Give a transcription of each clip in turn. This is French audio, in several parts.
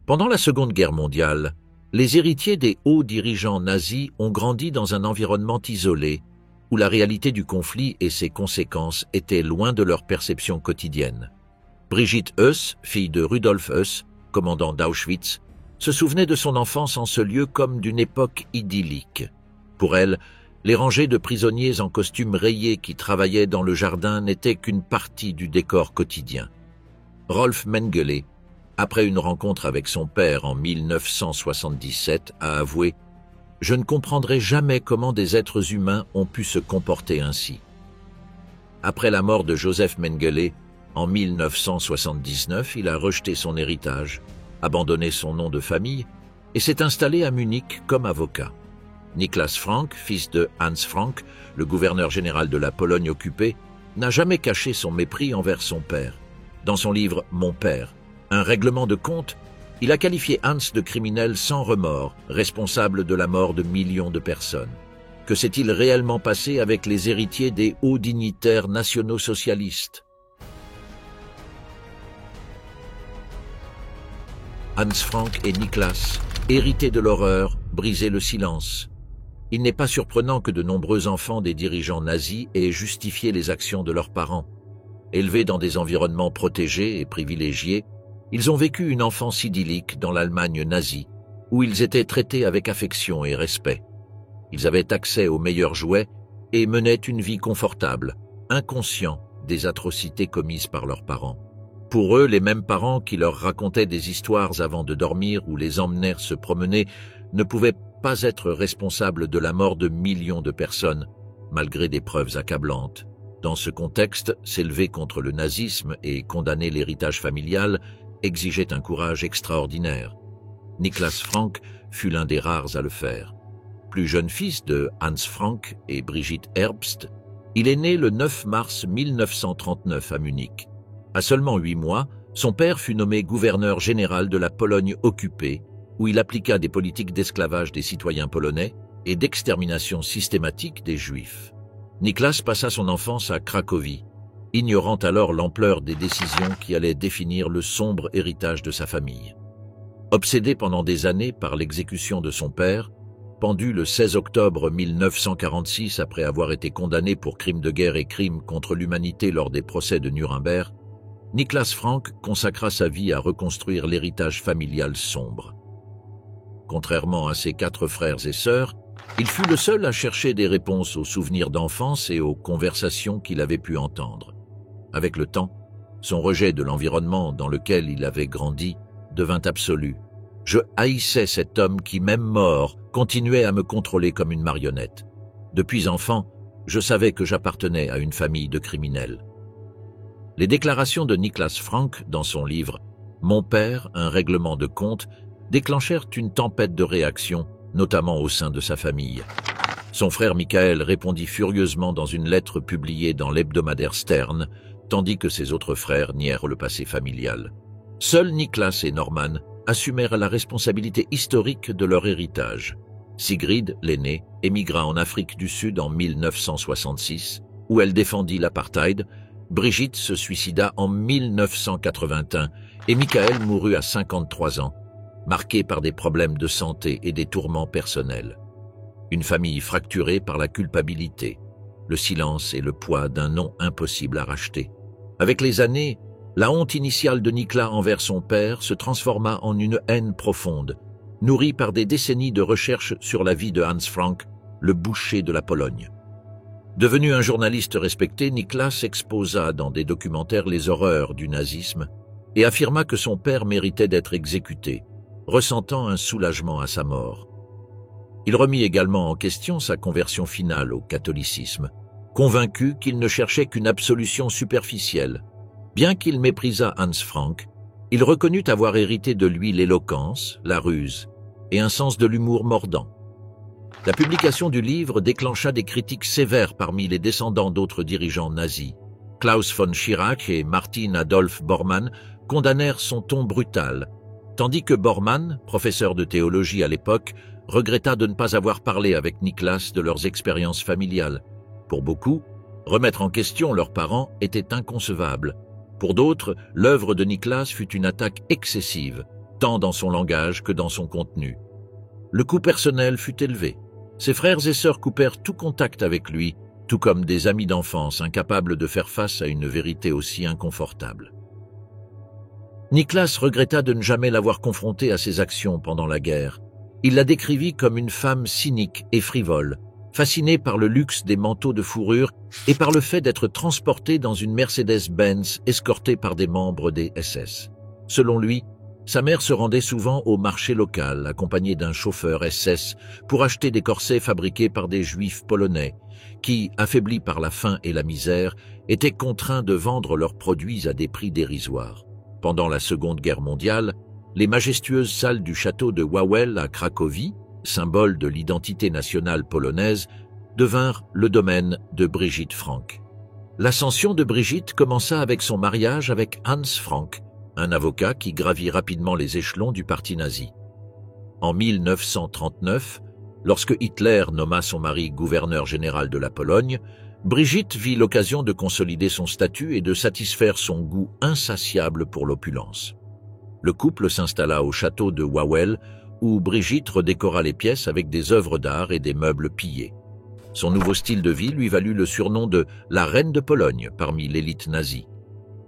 Pendant la Seconde Guerre mondiale, les héritiers des hauts dirigeants nazis ont grandi dans un environnement isolé, où la réalité du conflit et ses conséquences étaient loin de leur perception quotidienne. Brigitte Heuss, fille de Rudolf Heuss, commandant d'Auschwitz, se souvenait de son enfance en ce lieu comme d'une époque idyllique. Pour elle, les rangées de prisonniers en costume rayé qui travaillaient dans le jardin n'étaient qu'une partie du décor quotidien. Rolf Mengele, après une rencontre avec son père en 1977, a avoué « Je ne comprendrai jamais comment des êtres humains ont pu se comporter ainsi ». Après la mort de Joseph Mengele, en 1979, il a rejeté son héritage, abandonné son nom de famille et s'est installé à Munich comme avocat. Niklas Frank, fils de Hans Frank, le gouverneur général de la Pologne occupée, n'a jamais caché son mépris envers son père. Dans son livre « Mon père », un règlement de compte, il a qualifié Hans de criminel sans remords, responsable de la mort de millions de personnes. Que s'est-il réellement passé avec les héritiers des hauts dignitaires nationaux-socialistes? Hans Frank et Niklas, hérités de l'horreur, brisaient le silence. Il n'est pas surprenant que de nombreux enfants des dirigeants nazis aient justifié les actions de leurs parents. Élevés dans des environnements protégés et privilégiés, ils ont vécu une enfance idyllique dans l'Allemagne nazie, où ils étaient traités avec affection et respect. Ils avaient accès aux meilleurs jouets et menaient une vie confortable, inconscients des atrocités commises par leurs parents. Pour eux, les mêmes parents qui leur racontaient des histoires avant de dormir ou les emmenèrent se promener ne pouvaient pas être responsables de la mort de millions de personnes, malgré des preuves accablantes. Dans ce contexte, s'élever contre le nazisme et condamner l'héritage familial exigeait un courage extraordinaire. Niklas Frank fut l'un des rares à le faire. Plus jeune fils de Hans Frank et Brigitte Herbst, il est né le 9 mars 1939 à Munich. À seulement 8 mois, son père fut nommé gouverneur général de la Pologne occupée, où il appliqua des politiques d'esclavage des citoyens polonais et d'extermination systématique des Juifs. Niklas passa son enfance à Cracovie, ignorant alors l'ampleur des décisions qui allaient définir le sombre héritage de sa famille. Obsédé pendant des années par l'exécution de son père, pendu le 16 octobre 1946 après avoir été condamné pour crimes de guerre et crimes contre l'humanité lors des procès de Nuremberg, Niklas Frank consacra sa vie à reconstruire l'héritage familial sombre. Contrairement à ses 4 frères et sœurs, il fut le seul à chercher des réponses aux souvenirs d'enfance et aux conversations qu'il avait pu entendre. Avec le temps, son rejet de l'environnement dans lequel il avait grandi devint absolu. Je haïssais cet homme qui, même mort, continuait à me contrôler comme une marionnette. Depuis enfant, je savais que j'appartenais à une famille de criminels. Les déclarations de Niklas Frank dans son livre « Mon père, un règlement de compte » déclenchèrent une tempête de réactions, notamment au sein de sa famille. Son frère Michael répondit furieusement dans une lettre publiée dans l'hebdomadaire Stern, tandis que ses autres frères nièrent le passé familial. Seuls Niklas et Norman assumèrent la responsabilité historique de leur héritage. Sigrid, l'aînée, émigra en Afrique du Sud en 1966, où elle défendit l'apartheid. Brigitte se suicida en 1981 et Michael mourut à 53 ans, marqué par des problèmes de santé et des tourments personnels. Une famille fracturée par la culpabilité, le silence et le poids d'un nom impossible à racheter. Avec les années, la honte initiale de Niklas envers son père se transforma en une haine profonde, nourrie par des décennies de recherches sur la vie de Hans Frank, le boucher de la Pologne. Devenu un journaliste respecté, Niklas exposa dans des documentaires les horreurs du nazisme et affirma que son père méritait d'être exécuté, ressentant un soulagement à sa mort. Il remit également en question sa conversion finale au catholicisme, convaincu qu'il ne cherchait qu'une absolution superficielle. Bien qu'il méprisât Hans Frank, il reconnut avoir hérité de lui l'éloquence, la ruse et un sens de l'humour mordant. La publication du livre déclencha des critiques sévères parmi les descendants d'autres dirigeants nazis. Klaus von Schirach et Martin Adolf Bormann condamnèrent son ton brutal, tandis que Bormann, professeur de théologie à l'époque, regretta de ne pas avoir parlé avec Niklas de leurs expériences familiales. Pour beaucoup, remettre en question leurs parents était inconcevable. Pour d'autres, l'œuvre de Niklas fut une attaque excessive, tant dans son langage que dans son contenu. Le coût personnel fut élevé. Ses frères et sœurs coupèrent tout contact avec lui, tout comme des amis d'enfance incapables de faire face à une vérité aussi inconfortable. Niklas regretta de ne jamais l'avoir confrontée à ses actions pendant la guerre. Il la décrivit comme une femme cynique et frivole, fascinée par le luxe des manteaux de fourrure et par le fait d'être transportée dans une Mercedes-Benz escortée par des membres des SS. Selon lui, sa mère se rendait souvent au marché local, accompagnée d'un chauffeur SS, pour acheter des corsets fabriqués par des juifs polonais, qui, affaiblis par la faim et la misère, étaient contraints de vendre leurs produits à des prix dérisoires. Pendant la Seconde Guerre mondiale, les majestueuses salles du château de Wawel à Cracovie, symbole de l'identité nationale polonaise, devinrent le domaine de Brigitte Frank. L'ascension de Brigitte commença avec son mariage avec Hans Frank, un avocat qui gravit rapidement les échelons du parti nazi. En 1939, lorsque Hitler nomma son mari gouverneur général de la Pologne, Brigitte vit l'occasion de consolider son statut et de satisfaire son goût insatiable pour l'opulence. Le couple s'installa au château de Wawel, où Brigitte redécora les pièces avec des œuvres d'art et des meubles pillés. Son nouveau style de vie lui valut le surnom de « la reine de Pologne » parmi l'élite nazie.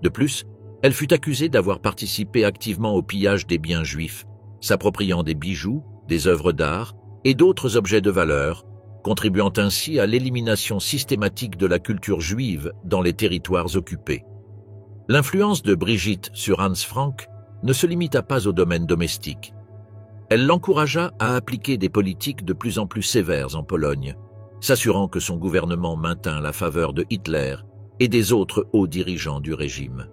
De plus, elle fut accusée d'avoir participé activement au pillage des biens juifs, s'appropriant des bijoux, des œuvres d'art et d'autres objets de valeur, contribuant ainsi à l'élimination systématique de la culture juive dans les territoires occupés. L'influence de Brigitte sur Hans Frank ne se limita pas au domaine domestique. Elle l'encouragea à appliquer des politiques de plus en plus sévères en Pologne, s'assurant que son gouvernement maintint la faveur de Hitler et des autres hauts dirigeants du régime.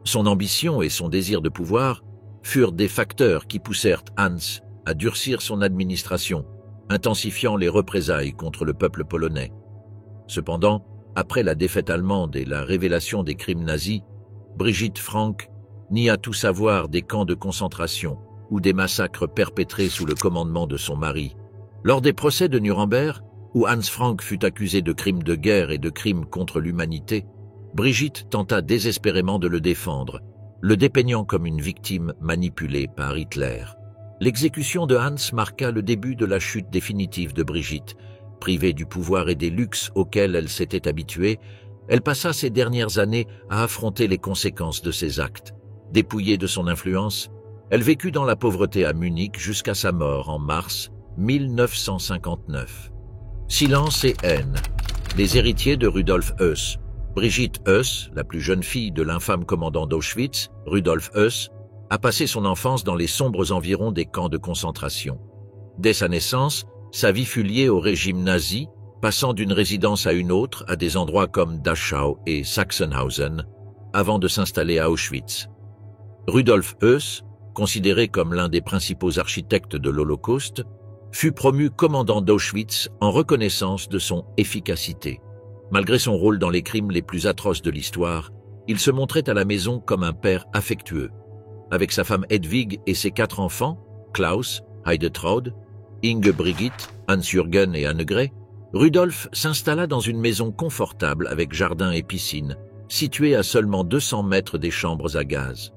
Son ambition et son désir de pouvoir furent des facteurs qui poussèrent Hans à durcir son administration, intensifiant les représailles contre le peuple polonais. Cependant, après la défaite allemande et la révélation des crimes nazis, Brigitte Frank nia tout savoir des camps de concentration ou des massacres perpétrés sous le commandement de son mari. Lors des procès de Nuremberg, où Hans Frank fut accusé de crimes de guerre et de crimes contre l'humanité, Brigitte tenta désespérément de le défendre, le dépeignant comme une victime manipulée par Hitler. L'exécution de Hans marqua le début de la chute définitive de Brigitte. Privée du pouvoir et des luxes auxquels elle s'était habituée, elle passa ses dernières années à affronter les conséquences de ses actes. Dépouillée de son influence, elle vécut dans la pauvreté à Munich jusqu'à sa mort en mars 1959. Silence et haine. Les héritiers de Rudolf Höss. Brigitte Höss, la plus jeune fille de l'infâme commandant d'Auschwitz, Rudolf Höss, a passé son enfance dans les sombres environs des camps de concentration. Dès sa naissance, sa vie fut liée au régime nazi, passant d'une résidence à une autre à des endroits comme Dachau et Sachsenhausen, avant de s'installer à Auschwitz. Rudolf Höss, considéré comme l'un des principaux architectes de l'Holocauste, fut promu commandant d'Auschwitz en reconnaissance de son efficacité. Malgré son rôle dans les crimes les plus atroces de l'histoire, il se montrait à la maison comme un père affectueux. Avec sa femme Hedwig et ses 4 enfants, Klaus, Heidetraud, Inge Brigitte, Hans-Jürgen et Annegret, Rudolf s'installa dans une maison confortable avec jardin et piscine, située à seulement 200 mètres des chambres à gaz.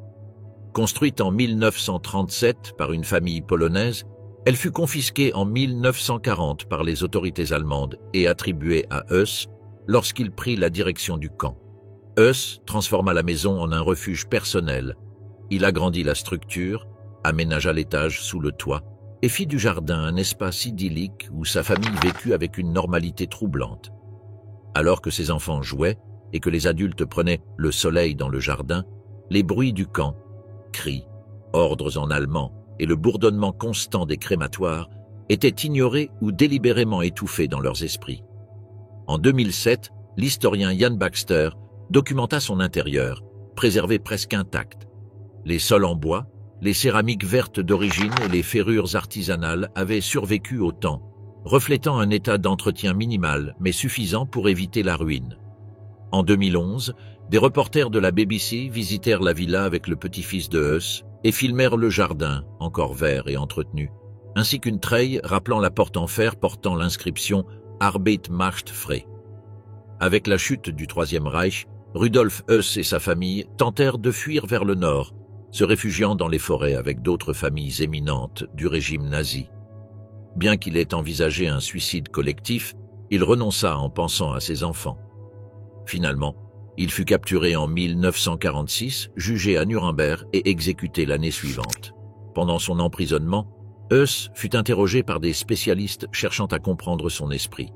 Construite en 1937 par une famille polonaise, elle fut confisquée en 1940 par les autorités allemandes et attribuée à Höss lorsqu'il prit la direction du camp. Höss transforma la maison en un refuge personnel. Il agrandit la structure, aménagea l'étage sous le toit et fit du jardin un espace idyllique où sa famille vécut avec une normalité troublante. Alors que ses enfants jouaient et que les adultes prenaient le soleil dans le jardin, les bruits du camp, cris, ordres en allemand et le bourdonnement constant des crématoires étaient ignorés ou délibérément étouffés dans leurs esprits. En 2007, l'historien Jan Baxter documenta son intérieur, préservé presque intact. Les sols en bois, les céramiques vertes d'origine et les ferrures artisanales avaient survécu au temps, reflétant un état d'entretien minimal mais suffisant pour éviter la ruine. En 2011, des reporters de la BBC visitèrent la villa avec le petit-fils de Höss et filmèrent le jardin, encore vert et entretenu, ainsi qu'une treille rappelant la porte en fer portant l'inscription « Arbeit macht frei ». Avec la chute du Troisième Reich, Rudolf Höss et sa famille tentèrent de fuir vers le nord, se réfugiant dans les forêts avec d'autres familles éminentes du régime nazi. Bien qu'il ait envisagé un suicide collectif, il renonça en pensant à ses enfants. Finalement, il fut capturé en 1946, jugé à Nuremberg et exécuté l'année suivante. Pendant son emprisonnement, Heuss fut interrogé par des spécialistes cherchant à comprendre son esprit.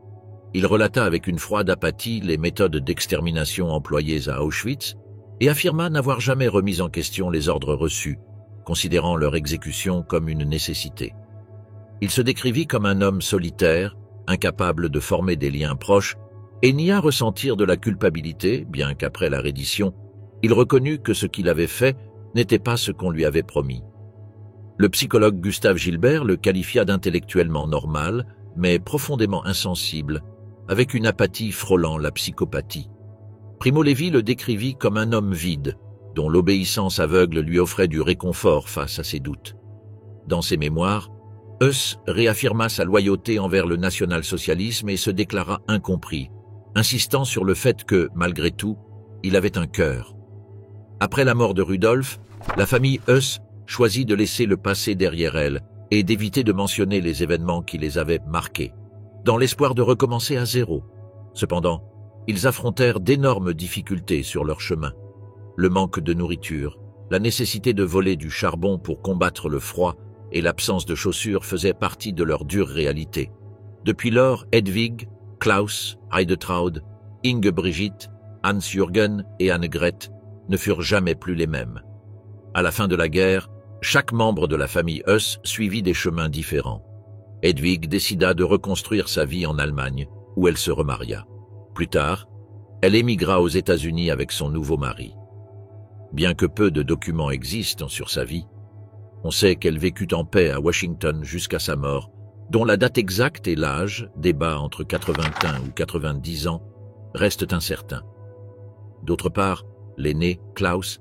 Il relata avec une froide apathie les méthodes d'extermination employées à Auschwitz et affirma n'avoir jamais remis en question les ordres reçus, considérant leur exécution comme une nécessité. Il se décrivit comme un homme solitaire, incapable de former des liens proches, et nia ressentir de la culpabilité, bien qu'après la reddition, il reconnut que ce qu'il avait fait n'était pas ce qu'on lui avait promis. Le psychologue Gustave Gilbert le qualifia d'intellectuellement normal, mais profondément insensible, avec une apathie frôlant la psychopathie. Primo Levi le décrivit comme un homme vide, dont l'obéissance aveugle lui offrait du réconfort face à ses doutes. Dans ses mémoires, Heuss réaffirma sa loyauté envers le national-socialisme et se déclara incompris, insistant sur le fait que, malgré tout, il avait un cœur. Après la mort de Rudolf, la famille Heuss choisit de laisser le passé derrière elle et d'éviter de mentionner les événements qui les avaient marqués, dans l'espoir de recommencer à zéro. Cependant, ils affrontèrent d'énormes difficultés sur leur chemin. Le manque de nourriture, la nécessité de voler du charbon pour combattre le froid et l'absence de chaussures faisaient partie de leur dure réalité. Depuis lors, Hedwig, Klaus, Heidetraud, Inge Brigitte, Hans-Jürgen et Annegret ne furent jamais plus les mêmes. À la fin de la guerre, chaque membre de la famille Heuss suivit des chemins différents. Hedwig décida de reconstruire sa vie en Allemagne, où elle se remaria. Plus tard, elle émigra aux États-Unis avec son nouveau mari. Bien que peu de documents existent sur sa vie, on sait qu'elle vécut en paix à Washington jusqu'à sa mort, dont la date exacte et l'âge, débat entre 81 ou 90 ans, restent incertains. D'autre part, l'aîné, Klaus,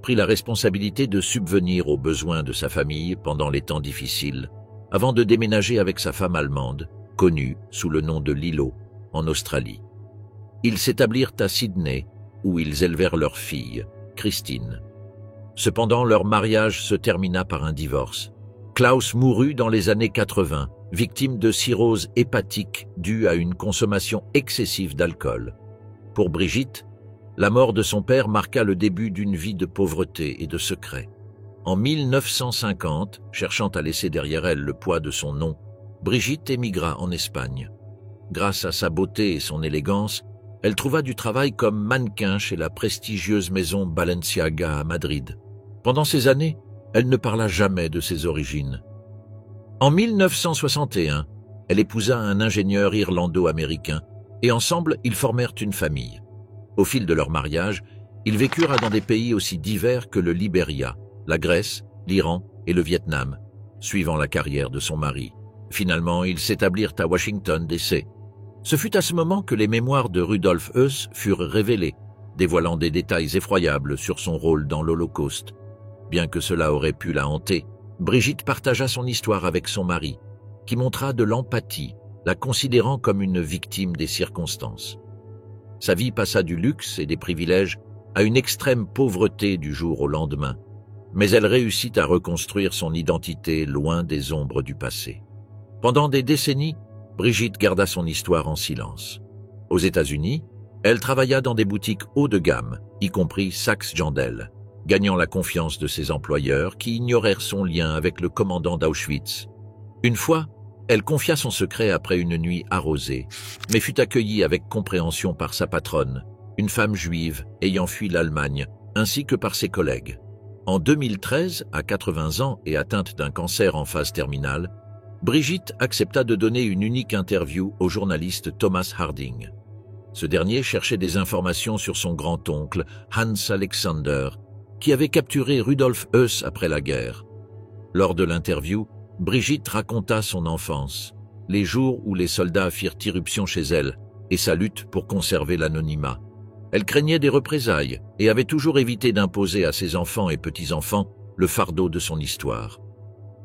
prit la responsabilité de subvenir aux besoins de sa famille pendant les temps difficiles, avant de déménager avec sa femme allemande, connue sous le nom de Lilo, en Australie. Ils s'établirent à Sydney, où ils élevèrent leur fille, Christine. Cependant, leur mariage se termina par un divorce. Klaus mourut dans les années 80, victime de cirrhose hépatique due à une consommation excessive d'alcool. Pour Brigitte, la mort de son père marqua le début d'une vie de pauvreté et de secret. En 1950, cherchant à laisser derrière elle le poids de son nom, Brigitte émigra en Espagne. Grâce à sa beauté et son élégance, elle trouva du travail comme mannequin chez la prestigieuse maison Balenciaga à Madrid. Pendant ces années, elle ne parla jamais de ses origines. En 1961, elle épousa un ingénieur irlando-américain et ensemble, ils formèrent une famille. Au fil de leur mariage, ils vécurent dans des pays aussi divers que le Libéria, la Grèce, l'Iran et le Vietnam, suivant la carrière de son mari. Finalement, ils s'établirent à Washington, D.C. Ce fut à ce moment que les mémoires de Rudolf Heuss furent révélées, dévoilant des détails effroyables sur son rôle dans l'Holocauste. Bien que cela aurait pu la hanter, Brigitte partagea son histoire avec son mari, qui montra de l'empathie, la considérant comme une victime des circonstances. Sa vie passa du luxe et des privilèges à une extrême pauvreté du jour au lendemain, mais elle réussit à reconstruire son identité loin des ombres du passé. Pendant des décennies, Brigitte garda son histoire en silence. Aux États-Unis, elle travailla dans des boutiques haut de gamme, y compris Saks Jandel, gagnant la confiance de ses employeurs qui ignorèrent son lien avec le commandant d'Auschwitz. Une fois, elle confia son secret après une nuit arrosée, mais fut accueillie avec compréhension par sa patronne, une femme juive ayant fui l'Allemagne, ainsi que par ses collègues. En 2013, à 80 ans et atteinte d'un cancer en phase terminale, Brigitte accepta de donner une unique interview au journaliste Thomas Harding. Ce dernier cherchait des informations sur son grand-oncle, Hans Alexander, qui avait capturé Rudolf Heuss après la guerre. Lors de l'interview, Brigitte raconta son enfance, les jours où les soldats firent irruption chez elle et sa lutte pour conserver l'anonymat. Elle craignait des représailles et avait toujours évité d'imposer à ses enfants et petits-enfants le fardeau de son histoire.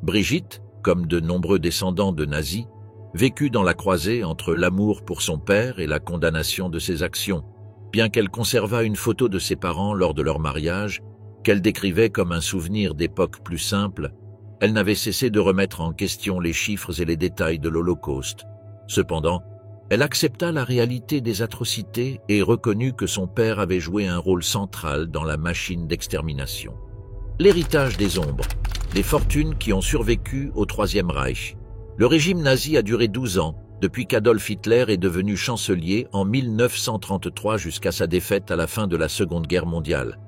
Brigitte, comme de nombreux descendants de nazis, vécut dans la croisée entre l'amour pour son père et la condamnation de ses actions. Bien qu'elle conservât une photo de ses parents lors de leur mariage, Qu'elle décrivait comme un souvenir d'époque plus simple, elle n'avait cessé de remettre en question les chiffres et les détails de l'Holocauste. Cependant, elle accepta la réalité des atrocités et reconnut que son père avait joué un rôle central dans la machine d'extermination. L'héritage des ombres, les fortunes qui ont survécu au Troisième Reich. Le régime nazi a duré 12 ans, depuis qu'Adolf Hitler est devenu chancelier en 1933 jusqu'à sa défaite à la fin de la Seconde Guerre mondiale.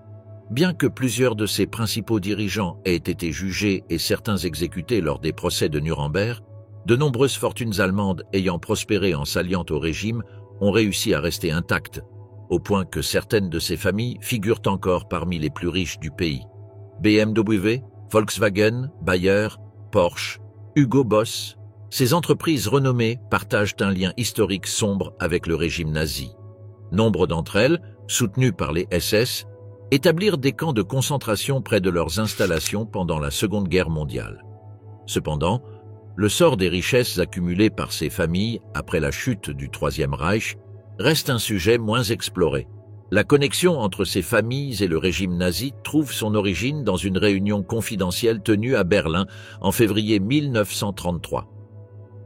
Bien que plusieurs de ses principaux dirigeants aient été jugés et certains exécutés lors des procès de Nuremberg, de nombreuses fortunes allemandes ayant prospéré en s'alliant au régime ont réussi à rester intactes, au point que certaines de ces familles figurent encore parmi les plus riches du pays. BMW, Volkswagen, Bayer, Porsche, Hugo Boss, ces entreprises renommées partagent un lien historique sombre avec le régime nazi. Nombre d'entre elles, soutenues par les SS, établirent des camps de concentration près de leurs installations pendant la Seconde Guerre mondiale. Cependant, le sort des richesses accumulées par ces familles après la chute du Troisième Reich reste un sujet moins exploré. La connexion entre ces familles et le régime nazi trouve son origine dans une réunion confidentielle tenue à Berlin en février 1933.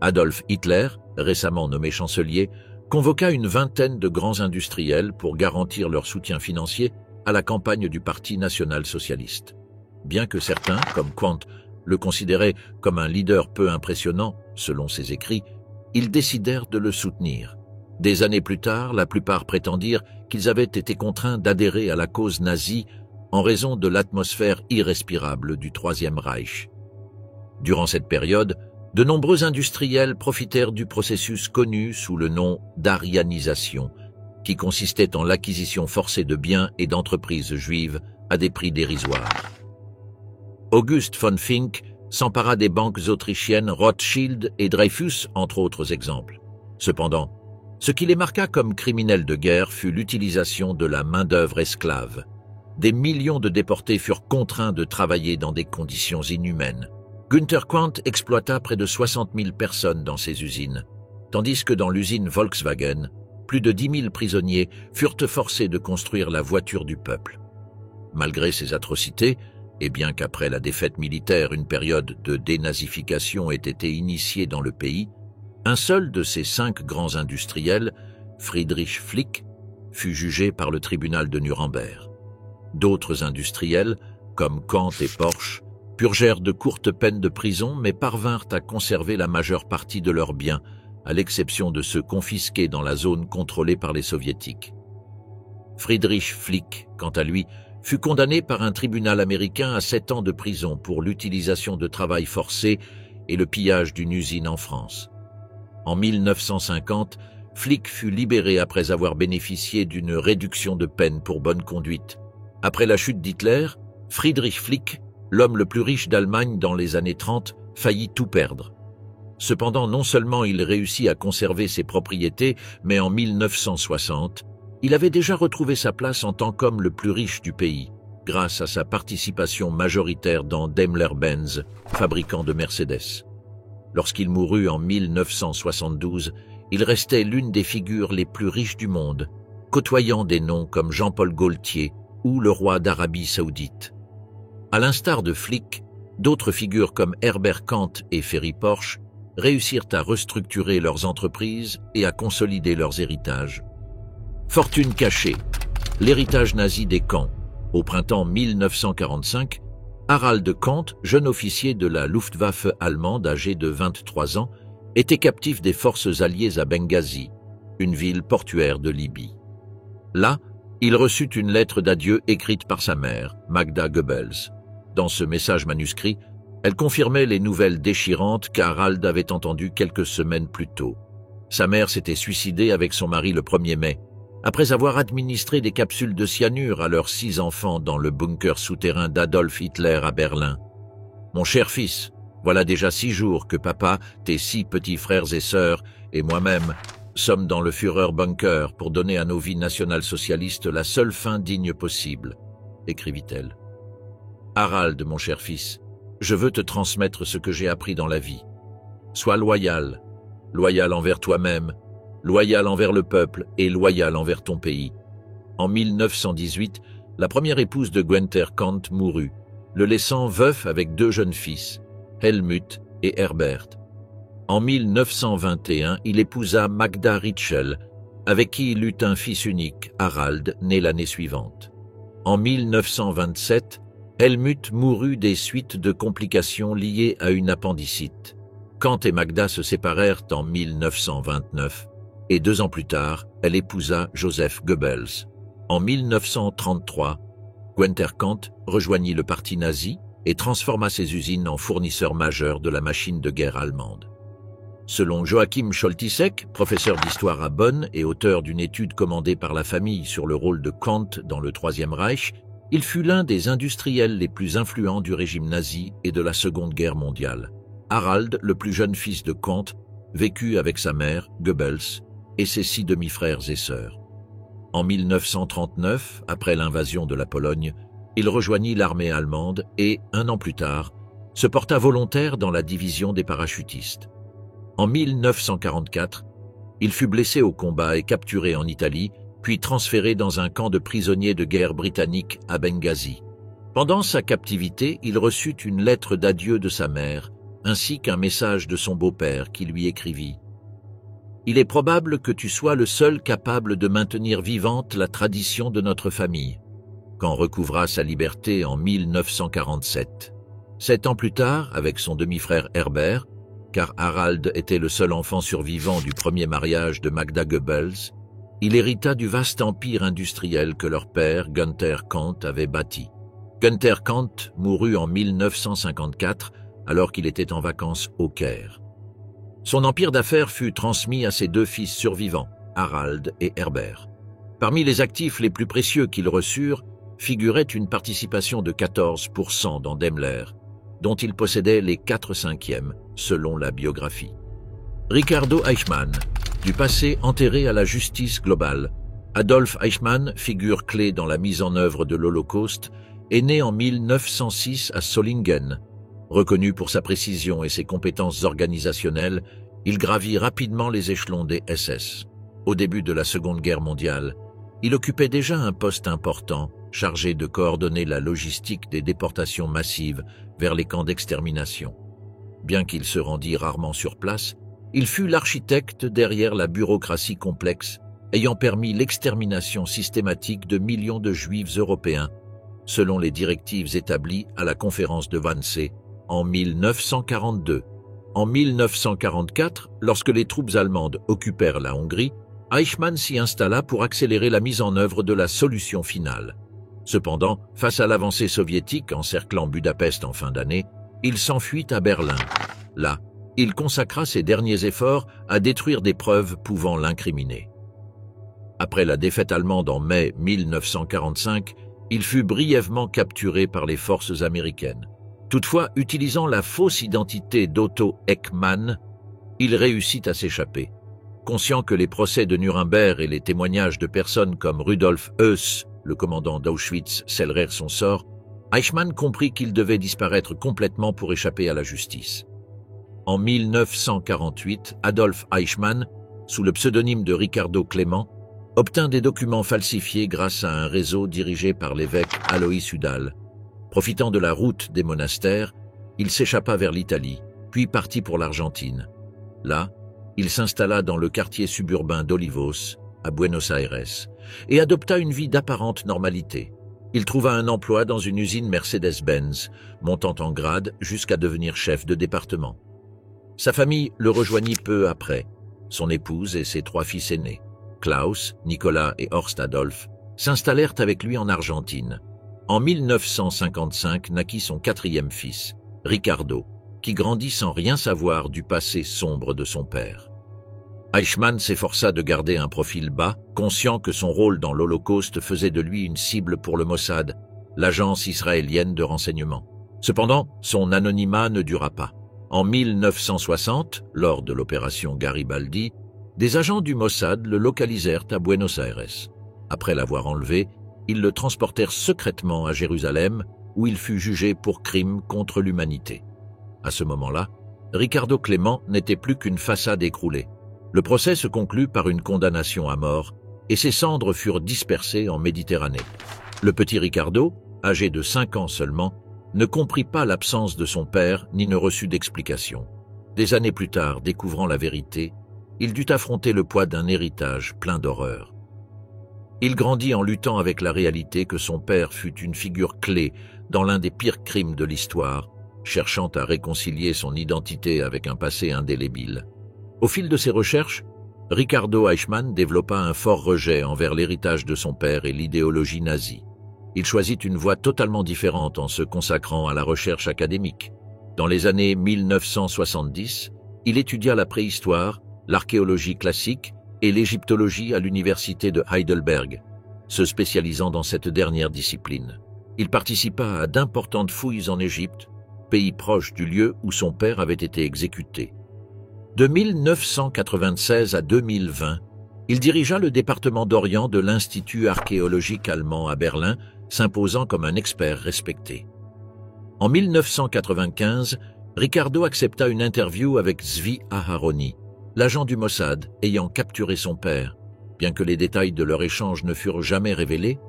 Adolf Hitler, récemment nommé chancelier, convoqua une vingtaine de grands industriels pour garantir leur soutien financier à la campagne du Parti national-socialiste. Bien que certains, comme Quandt, le considéraient comme un leader peu impressionnant, selon ses écrits, ils décidèrent de le soutenir. Des années plus tard, la plupart prétendirent qu'ils avaient été contraints d'adhérer à la cause nazie en raison de l'atmosphère irrespirable du Troisième Reich. Durant cette période, de nombreux industriels profitèrent du processus connu sous le nom d'arianisation, qui consistait en l'acquisition forcée de biens et d'entreprises juives à des prix dérisoires. August von Fink s'empara des banques autrichiennes Rothschild et Dreyfus, entre autres exemples. Cependant, ce qui les marqua comme criminels de guerre fut l'utilisation de la main-d'œuvre esclave. Des millions de déportés furent contraints de travailler dans des conditions inhumaines. Günther Quandt exploita près de 60 000 personnes dans ses usines, tandis que dans l'usine Volkswagen, plus de 10 000 prisonniers furent forcés de construire la voiture du peuple. Malgré ces atrocités, et bien qu'après la défaite militaire une période de dénazification ait été initiée dans le pays, un seul de ces 5 grands industriels, Friedrich Flick, fut jugé par le tribunal de Nuremberg. D'autres industriels, comme Quandt et Porsche, purgèrent de courtes peines de prison mais parvinrent à conserver la majeure partie de leurs biens, à l'exception de ceux confisqués dans la zone contrôlée par les soviétiques. Friedrich Flick, quant à lui, fut condamné par un tribunal américain à 7 ans de prison pour l'utilisation de travail forcé et le pillage d'une usine en France. En 1950, Flick fut libéré après avoir bénéficié d'une réduction de peine pour bonne conduite. Après la chute d'Hitler, Friedrich Flick, l'homme le plus riche d'Allemagne dans les années 30, faillit tout perdre. Cependant, non seulement il réussit à conserver ses propriétés, mais en 1960, il avait déjà retrouvé sa place en tant qu'homme le plus riche du pays, grâce à sa participation majoritaire dans Daimler-Benz, fabricant de Mercedes. Lorsqu'il mourut en 1972, il restait l'une des figures les plus riches du monde, côtoyant des noms comme Jean-Paul Gaultier ou le roi d'Arabie Saoudite. À l'instar de Flick, d'autres figures comme Herbert Kant et Ferry Porsche réussirent à restructurer leurs entreprises et à consolider leurs héritages. Fortune cachée, l'héritage nazi des camps. Au printemps 1945, Harald Kant, jeune officier de la Luftwaffe allemande âgé de 23 ans, était captif des forces alliées à Benghazi, une ville portuaire de Libye. Là, il reçut une lettre d'adieu écrite par sa mère, Magda Goebbels. Dans ce message manuscrit, elle confirmait les nouvelles déchirantes qu'Harald avait entendues quelques semaines plus tôt. Sa mère s'était suicidée avec son mari le 1er mai, après avoir administré des capsules de cyanure à leurs 6 enfants dans le bunker souterrain d'Adolf Hitler à Berlin. « Mon cher fils, voilà déjà 6 jours que papa, tes 6 petits frères et sœurs et moi-même sommes dans le Führer-Bunker pour donner à nos vies nationales-socialistes la seule fin digne possible, » écrivit-elle. « Harald, mon cher fils, je veux te transmettre ce que j'ai appris dans la vie. Sois loyal, loyal envers toi-même, loyal envers le peuple et loyal envers ton pays. En 1918, la première épouse de Günther Kant mourut, le laissant veuf avec 2 jeunes fils, Helmut et Herbert. En 1921, il épousa Magda Ritschl, avec qui il eut un fils unique, Harald, né l'année suivante. En 1927, Helmut mourut des suites de complications liées à une appendicite. Kant et Magda se séparèrent en 1929 et 2 ans plus tard, elle épousa Joseph Goebbels. En 1933, Günther Kant rejoignit le parti nazi et transforma ses usines en fournisseur majeur de la machine de guerre allemande. Selon Joachim Scholtisek, professeur d'histoire à Bonn et auteur d'une étude commandée par la famille sur le rôle de Kant dans le Troisième Reich, il fut l'un des industriels les plus influents du régime nazi et de la Seconde Guerre mondiale. Harald, le plus jeune fils de Kant, vécut avec sa mère, Goebbels, et ses 6 demi-frères et sœurs. En 1939, après l'invasion de la Pologne, il rejoignit l'armée allemande et, 1 an plus tard, se porta volontaire dans la division des parachutistes. En 1944, il fut blessé au combat et capturé en Italie, puis transféré dans un camp de prisonniers de guerre britannique à Benghazi. Pendant sa captivité, il reçut une lettre d'adieu de sa mère, ainsi qu'un message de son beau-père qui lui écrivit « Il est probable que tu sois le seul capable de maintenir vivante la tradition de notre famille. » Quand recouvra sa liberté en 1947. 7 ans plus tard, avec son demi-frère Herbert, car Harald était le seul enfant survivant du premier mariage de Magda Goebbels, il hérita du vaste empire industriel que leur père, Günther Kant, avait bâti. Günther Kant mourut en 1954 alors qu'il était en vacances au Caire. Son empire d'affaires fut transmis à ses 2 fils survivants, Harald et Herbert. Parmi les actifs les plus précieux qu'ils reçurent figurait une participation de 14% dans Daimler, dont il possédait les 4/5 selon la biographie. Ricardo Eichmann, du passé enterré à la justice globale. Adolf Eichmann, figure clé dans la mise en œuvre de l'Holocauste, est né en 1906 à Solingen. Reconnu pour sa précision et ses compétences organisationnelles, il gravit rapidement les échelons des SS. Au début de la Seconde Guerre mondiale, il occupait déjà un poste important, chargé de coordonner la logistique des déportations massives vers les camps d'extermination. Bien qu'il se rendît rarement sur place, il fut l'architecte derrière la bureaucratie complexe, ayant permis l'extermination systématique de millions de Juifs européens, selon les directives établies à la conférence de Wannsee en 1942. En 1944, lorsque les troupes allemandes occupèrent la Hongrie, Eichmann s'y installa pour accélérer la mise en œuvre de la solution finale. Cependant, face à l'avancée soviétique encerclant Budapest en fin d'année, il s'enfuit à Berlin. Là, il consacra ses derniers efforts à détruire des preuves pouvant l'incriminer. Après la défaite allemande en mai 1945, il fut brièvement capturé par les forces américaines. Toutefois, utilisant la fausse identité d'Otto Eckmann, il réussit à s'échapper. Conscient que les procès de Nuremberg et les témoignages de personnes comme Rudolf Höss, le commandant d'Auschwitz, scellèrent son sort, Eichmann comprit qu'il devait disparaître complètement pour échapper à la justice. En 1948, Adolf Eichmann, sous le pseudonyme de Ricardo Clément, obtint des documents falsifiés grâce à un réseau dirigé par l'évêque Alois Udall. Profitant de la route des monastères, il s'échappa vers l'Italie, puis partit pour l'Argentine. Là, il s'installa dans le quartier suburbain d'Olivos, à Buenos Aires, et adopta une vie d'apparente normalité. Il trouva un emploi dans une usine Mercedes-Benz, montant en grade jusqu'à devenir chef de département. Sa famille le rejoignit peu après. Son épouse et ses 3 fils aînés, Klaus, Nicolas et Horst Adolf, s'installèrent avec lui en Argentine. En 1955 naquit son 4e fils, Ricardo, qui grandit sans rien savoir du passé sombre de son père. Eichmann s'efforça de garder un profil bas, conscient que son rôle dans l'Holocauste faisait de lui une cible pour le Mossad, l'agence israélienne de renseignement. Cependant, son anonymat ne dura pas. En 1960, lors de l'opération Garibaldi, des agents du Mossad le localisèrent à Buenos Aires. Après l'avoir enlevé, ils le transportèrent secrètement à Jérusalem, où il fut jugé pour crime contre l'humanité. À ce moment-là, Ricardo Clément n'était plus qu'une façade écroulée. Le procès se conclut par une condamnation à mort et ses cendres furent dispersées en Méditerranée. Le petit Ricardo, âgé de 5 ans seulement, ne comprit pas l'absence de son père ni ne reçut d'explication. Des années plus tard, découvrant la vérité, il dut affronter le poids d'un héritage plein d'horreur. Il grandit en luttant avec la réalité que son père fut une figure clé dans l'un des pires crimes de l'histoire, cherchant à réconcilier son identité avec un passé indélébile. Au fil de ses recherches, Ricardo Eichmann développa un fort rejet envers l'héritage de son père et l'idéologie nazie. Il choisit une voie totalement différente en se consacrant à la recherche académique. Dans les années 1970, il étudia la préhistoire, l'archéologie classique et l'égyptologie à l'université de Heidelberg, se spécialisant dans cette dernière discipline. Il participa à d'importantes fouilles en Égypte, pays proche du lieu où son père avait été exécuté. De 1996 à 2020, il dirigea le département d'Orient de l'Institut archéologique allemand à Berlin, s'imposant comme un expert respecté. En 1995, Ricardo accepta une interview avec Zvi Aharoni, l'agent du Mossad ayant capturé son père. Bien que les détails de leur échange ne furent jamais révélés,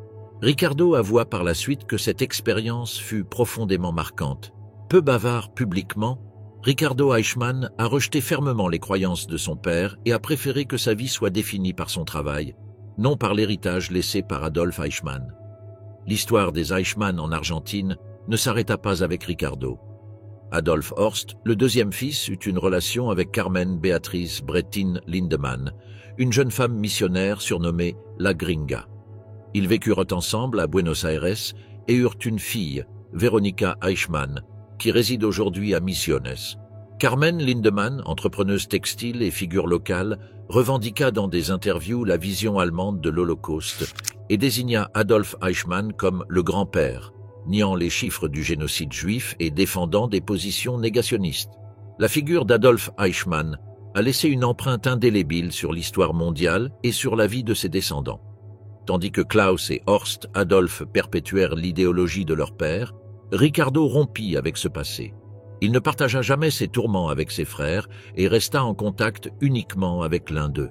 Ricardo avoua par la suite que cette expérience fut profondément marquante. Peu bavard publiquement, Ricardo Eichmann a rejeté fermement les croyances de son père et a préféré que sa vie soit définie par son travail, non par l'héritage laissé par Adolf Eichmann. L'histoire des Eichmann en Argentine ne s'arrêta pas avec Ricardo. Adolf Horst, le deuxième fils, eut une relation avec Carmen Beatriz Brettin Lindemann, une jeune femme missionnaire surnommée La Gringa. Ils vécurent ensemble à Buenos Aires et eurent une fille, Veronica Eichmann, qui réside aujourd'hui à Misiones. Carmen Lindemann, entrepreneuse textile et figure locale, revendiqua dans des interviews la vision allemande de l'Holocauste et désigna Adolf Eichmann comme le grand-père, niant les chiffres du génocide juif et défendant des positions négationnistes. La figure d'Adolf Eichmann a laissé une empreinte indélébile sur l'histoire mondiale et sur la vie de ses descendants. Tandis que Klaus et Horst Adolf perpétuèrent l'idéologie de leur père, Ricardo rompit avec ce passé. Il ne partagea jamais ses tourments avec ses frères et resta en contact uniquement avec l'un d'eux.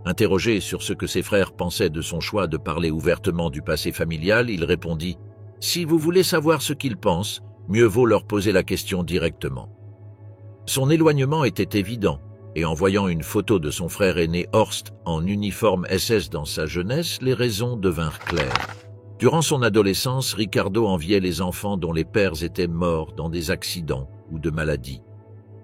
Interrogé sur ce que ses frères pensaient de son choix de parler ouvertement du passé familial, il répondit « Si vous voulez savoir ce qu'ils pensent, mieux vaut leur poser la question directement. » Son éloignement était évident, et en voyant une photo de son frère aîné Horst en uniforme SS dans sa jeunesse, les raisons devinrent claires. Durant son adolescence, Ricardo enviait les enfants dont les pères étaient morts dans des accidents ou de maladies.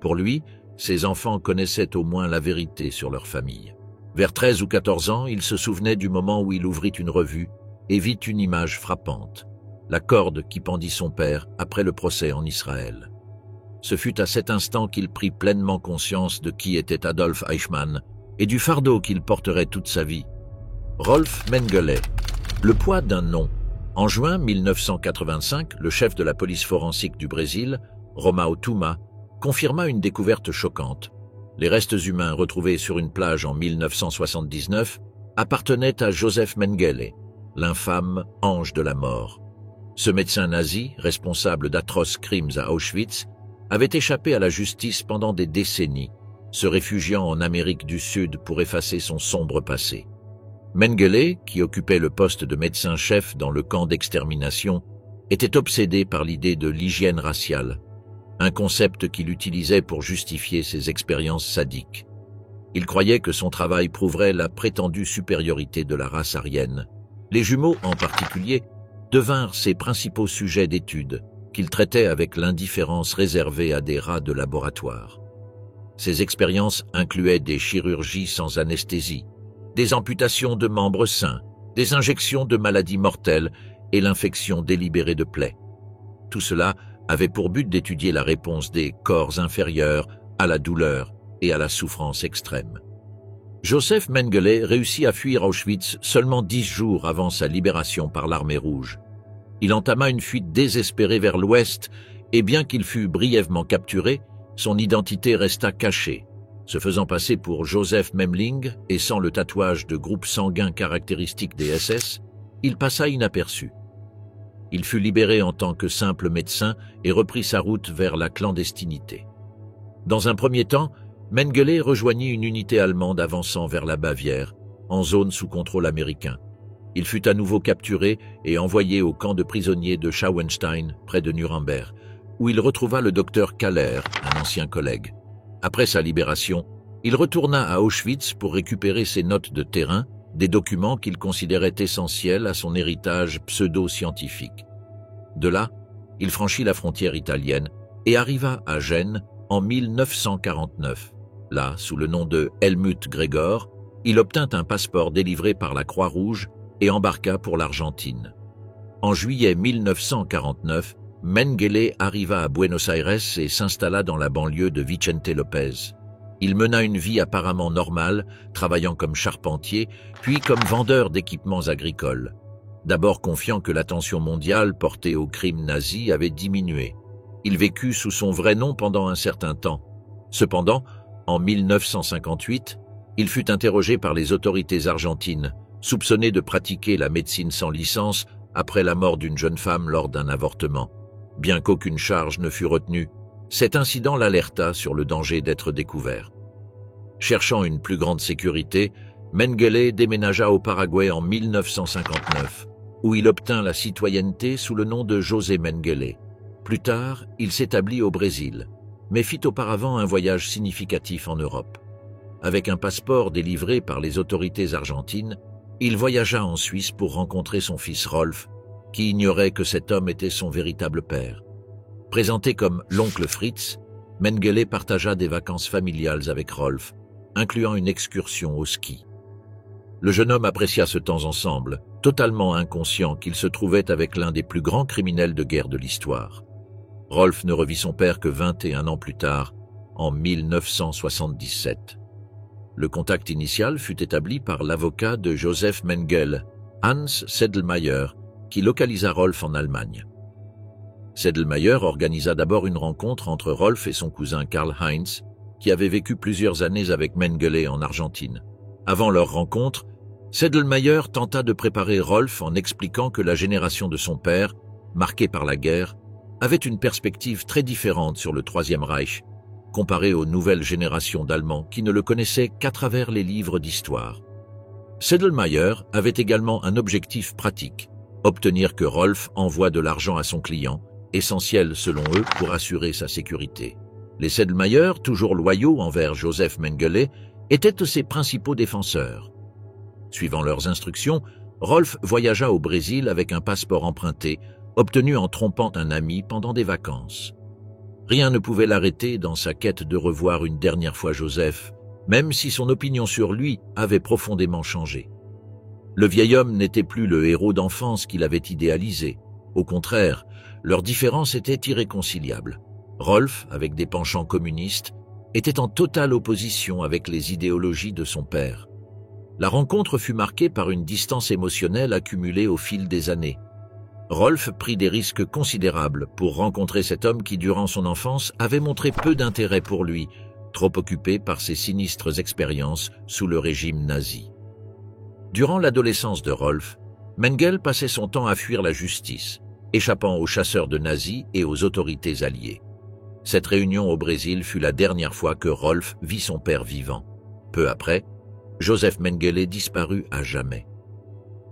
Pour lui, ces enfants connaissaient au moins la vérité sur leur famille. Vers 13 ou 14 ans, il se souvenait du moment où il ouvrit une revue et vit une image frappante, la corde qui pendit son père après le procès en Israël. Ce fut à cet instant qu'il prit pleinement conscience de qui était Adolf Eichmann et du fardeau qu'il porterait toute sa vie. Rolf Mengele. Le poids d'un nom. En juin 1985, le chef de la police forensique du Brésil, Romão Tuma, confirma une découverte choquante. Les restes humains retrouvés sur une plage en 1979 appartenaient à Joseph Mengele, l'infâme ange de la mort. Ce médecin nazi, responsable d'atroces crimes à Auschwitz, avait échappé à la justice pendant des décennies, se réfugiant en Amérique du Sud pour effacer son sombre passé. Mengele, qui occupait le poste de médecin-chef dans le camp d'extermination, était obsédé par l'idée de l'hygiène raciale, un concept qu'il utilisait pour justifier ses expériences sadiques. Il croyait que son travail prouverait la prétendue supériorité de la race aryenne. Les jumeaux, en particulier, devinrent ses principaux sujets d'étude, qu'il traitait avec l'indifférence réservée à des rats de laboratoire. Ces expériences incluaient des chirurgies sans anesthésie, des amputations de membres sains, des injections de maladies mortelles et l'infection délibérée de plaies. Tout cela avait pour but d'étudier la réponse des corps inférieurs à la douleur et à la souffrance extrême. Joseph Mengele réussit à fuir Auschwitz seulement 10 jours avant sa libération par l'Armée rouge. Il entama une fuite désespérée vers l'ouest et bien qu'il fût brièvement capturé, son identité resta cachée. Se faisant passer pour Joseph Memling et sans le tatouage de groupe sanguin caractéristique des SS, il passa inaperçu. Il fut libéré en tant que simple médecin et reprit sa route vers la clandestinité. Dans un premier temps, Mengele rejoignit une unité allemande avançant vers la Bavière, en zone sous contrôle américain. Il fut à nouveau capturé et envoyé au camp de prisonniers de Schauenstein, près de Nuremberg, où il retrouva le docteur Kaller, un ancien collègue. Après sa libération, il retourna à Auschwitz pour récupérer ses notes de terrain, des documents qu'il considérait essentiels à son héritage pseudo-scientifique. De là, il franchit la frontière italienne et arriva à Gênes en 1949. Là, sous le nom de Helmut Gregor, il obtint un passeport délivré par la Croix-Rouge et embarqua pour l'Argentine. En juillet 1949, Mengele arriva à Buenos Aires et s'installa dans la banlieue de Vicente Lopez. Il mena une vie apparemment normale, travaillant comme charpentier, puis comme vendeur d'équipements agricoles. D'abord confiant que l'attention mondiale portée aux crimes nazis avait diminué. Il vécut sous son vrai nom pendant un certain temps. Cependant, en 1958, il fut interrogé par les autorités argentines, soupçonné de pratiquer la médecine sans licence après la mort d'une jeune femme lors d'un avortement. Bien qu'aucune charge ne fût retenue, cet incident l'alerta sur le danger d'être découvert. Cherchant une plus grande sécurité, Mengele déménagea au Paraguay en 1959, où il obtint la citoyenneté sous le nom de José Mengele. Plus tard, il s'établit au Brésil, mais fit auparavant un voyage significatif en Europe. Avec un passeport délivré par les autorités argentines, il voyagea en Suisse pour rencontrer son fils Rolf, qui ignorait que cet homme était son véritable père. Présenté comme l'oncle Fritz, Mengele partagea des vacances familiales avec Rolf, incluant une excursion au ski. Le jeune homme apprécia ce temps ensemble, totalement inconscient qu'il se trouvait avec l'un des plus grands criminels de guerre de l'histoire. Rolf ne revit son père que 21 ans plus tard, en 1977. Le contact initial fut établi par l'avocat de Joseph Mengele, Hans Sedlmayr, qui localisa Rolf en Allemagne. Sedlmayr organisa d'abord une rencontre entre Rolf et son cousin Karl-Heinz, qui avait vécu plusieurs années avec Mengele en Argentine. Avant leur rencontre, Sedlmayr tenta de préparer Rolf en expliquant que la génération de son père, marquée par la guerre, avait une perspective très différente sur le Troisième Reich, comparée aux nouvelles générations d'Allemands qui ne le connaissaient qu'à travers les livres d'histoire. Sedlmayr avait également un objectif pratique, obtenir que Rolf envoie de l'argent à son client, essentiel selon eux pour assurer sa sécurité. Les Sedlmayr, toujours loyaux envers Joseph Mengele, étaient ses principaux défenseurs. Suivant leurs instructions, Rolf voyagea au Brésil avec un passeport emprunté, obtenu en trompant un ami pendant des vacances. Rien ne pouvait l'arrêter dans sa quête de revoir une dernière fois Joseph, même si son opinion sur lui avait profondément changé. Le vieil homme n'était plus le héros d'enfance qu'il avait idéalisé. Au contraire, leurs différences étaient irréconciliables. Rolf, avec des penchants communistes, était en totale opposition avec les idéologies de son père. La rencontre fut marquée par une distance émotionnelle accumulée au fil des années. Rolf prit des risques considérables pour rencontrer cet homme qui, durant son enfance, avait montré peu d'intérêt pour lui, trop occupé par ses sinistres expériences sous le régime nazi. Durant l'adolescence de Rolf, Mengele passait son temps à fuir la justice, échappant aux chasseurs de nazis et aux autorités alliées. Cette réunion au Brésil fut la dernière fois que Rolf vit son père vivant. Peu après, Joseph Mengele disparut à jamais.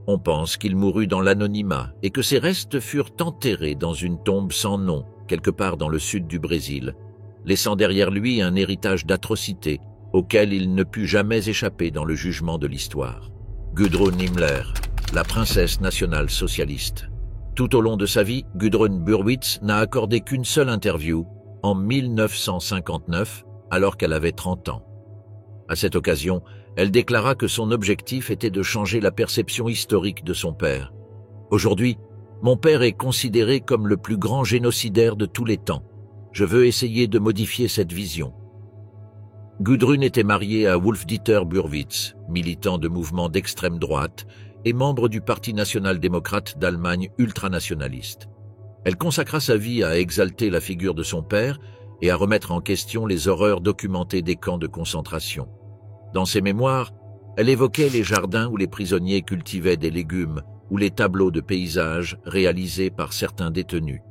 On pense qu'il mourut dans l'anonymat et que ses restes furent enterrés dans une tombe sans nom, quelque part dans le sud du Brésil, laissant derrière lui un héritage d'atrocités auquel il ne put jamais échapper dans le jugement de l'histoire. Gudrun Himmler, la princesse nationale socialiste. Tout au long de sa vie, Gudrun Burwitz n'a accordé qu'une seule interview, en 1959, alors qu'elle avait 30 ans. À cette occasion, elle déclara que son objectif était de changer la perception historique de son père. Aujourd'hui, mon père est considéré comme le plus grand génocidaire de tous les temps. Je veux essayer de modifier cette vision. Gudrun était mariée à Wolf-Dieter Burwitz, militant de mouvements d'extrême droite et membre du Parti national-démocrate d'Allemagne ultranationaliste. Elle consacra sa vie à exalter la figure de son père et à remettre en question les horreurs documentées des camps de concentration. Dans ses mémoires, elle évoquait les jardins où les prisonniers cultivaient des légumes ou les tableaux de paysages réalisés par certains détenus.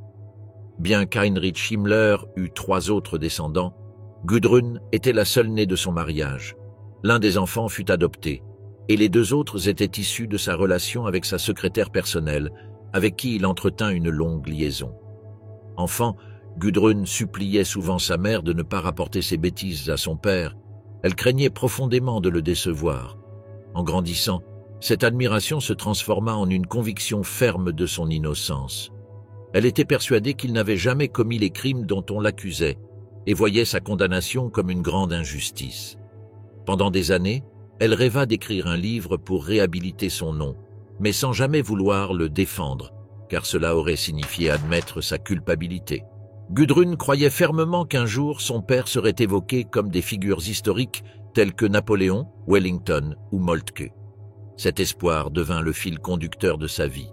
Bien qu'Heinrich Himmler eût 3 autres descendants, Gudrun était la seule née de son mariage. L'un des enfants fut adopté. et les 2 autres étaient issus de sa relation avec sa secrétaire personnelle, avec qui il entretint une longue liaison. Enfant, Gudrun suppliait souvent sa mère de ne pas rapporter ses bêtises à son père. Elle craignait profondément de le décevoir. En grandissant, cette admiration se transforma en une conviction ferme de son innocence. Elle était persuadée qu'il n'avait jamais commis les crimes dont on l'accusait et voyait sa condamnation comme une grande injustice. Pendant des années, elle rêva d'écrire un livre pour réhabiliter son nom, mais sans jamais vouloir le défendre, car cela aurait signifié admettre sa culpabilité. Gudrun croyait fermement qu'un jour son père serait évoqué comme des figures historiques telles que Napoléon, Wellington ou Moltke. Cet espoir devint le fil conducteur de sa vie.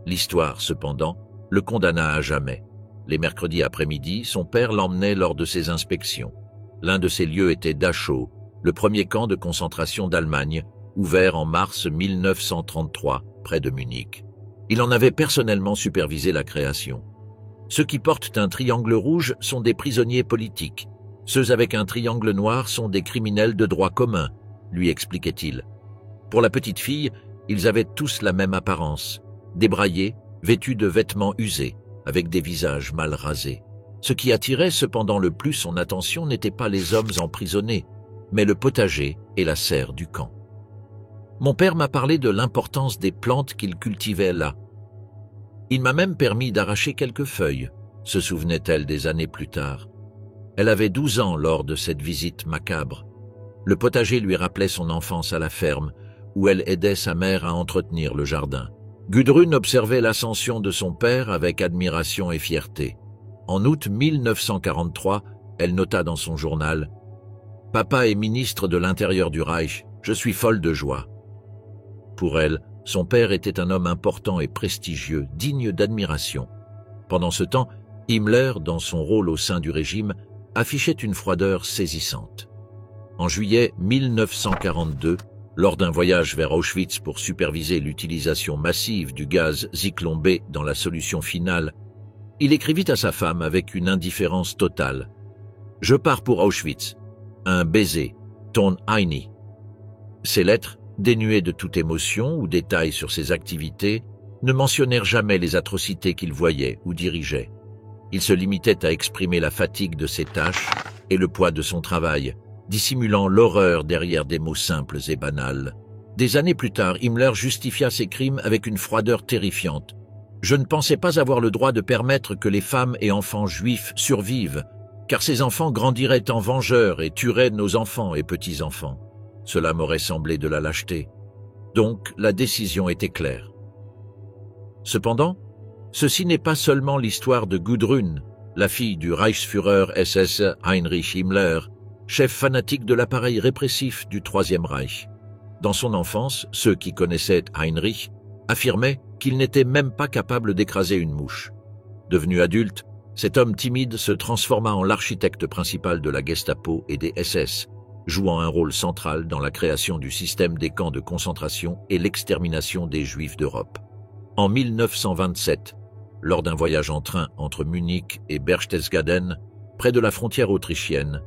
L'histoire, cependant, le condamna à jamais. Les mercredis après-midi, son père l'emmenait lors de ses inspections. L'un de ces lieux était Dachau, le premier camp de concentration d'Allemagne, ouvert en mars 1933, près de Munich. Il en avait personnellement supervisé la création. Ceux qui portent un triangle rouge sont des prisonniers politiques. Ceux avec un triangle noir sont des criminels de droit commun, lui expliquait-il. Pour la petite fille, ils avaient tous la même apparence, débraillés, vêtus de vêtements usés, avec des visages mal rasés. Ce qui attirait cependant le plus son attention n'était pas les hommes emprisonnés, mais le potager et la serre du camp. Mon père m'a parlé de l'importance des plantes qu'il cultivait là. Il m'a même permis d'arracher quelques feuilles, se souvenait-elle des années plus tard. Elle avait 12 ans lors de cette visite macabre. Le potager lui rappelait son enfance à la ferme, où elle aidait sa mère à entretenir le jardin. Gudrun observait l'ascension de son père avec admiration et fierté. En août 1943, elle nota dans son journal « Papa est ministre de l'Intérieur du Reich, je suis folle de joie ». Pour elle, son père était un homme important et prestigieux, digne d'admiration. Pendant ce temps, Himmler, dans son rôle au sein du régime, affichait une froideur saisissante. En juillet 1942, lors d'un voyage vers Auschwitz pour superviser l'utilisation massive du gaz Zyklon B dans la solution finale, il écrivit à sa femme avec une indifférence totale « Je pars pour Auschwitz. Un baiser. Ton Heini ». Ces lettres, dénuées de toute émotion ou détail sur ses activités, ne mentionnèrent jamais les atrocités qu'il voyait ou dirigeait. Il se limitait à exprimer la fatigue de ses tâches et le poids de son travail, dissimulant l'horreur derrière des mots simples et banals. Des années plus tard, Himmler justifia ses crimes avec une froideur terrifiante. « Je ne pensais pas avoir le droit de permettre que les femmes et enfants juifs survivent, car ces enfants grandiraient en vengeurs et tueraient nos enfants et petits-enfants. Cela m'aurait semblé de la lâcheté. Donc, la décision était claire. » Cependant, ceci n'est pas seulement l'histoire de Gudrun, la fille du Reichsführer SS Heinrich Himmler, chef fanatique de l'appareil répressif du Troisième Reich. Dans son enfance, ceux qui connaissaient Heinrich affirmaient qu'il n'était même pas capable d'écraser une mouche. Devenu adulte, cet homme timide se transforma en l'architecte principal de la Gestapo et des SS, jouant un rôle central dans la création du système des camps de concentration et l'extermination des Juifs d'Europe. En 1927, lors d'un voyage en train entre Munich et Berchtesgaden, près de la frontière autrichienne,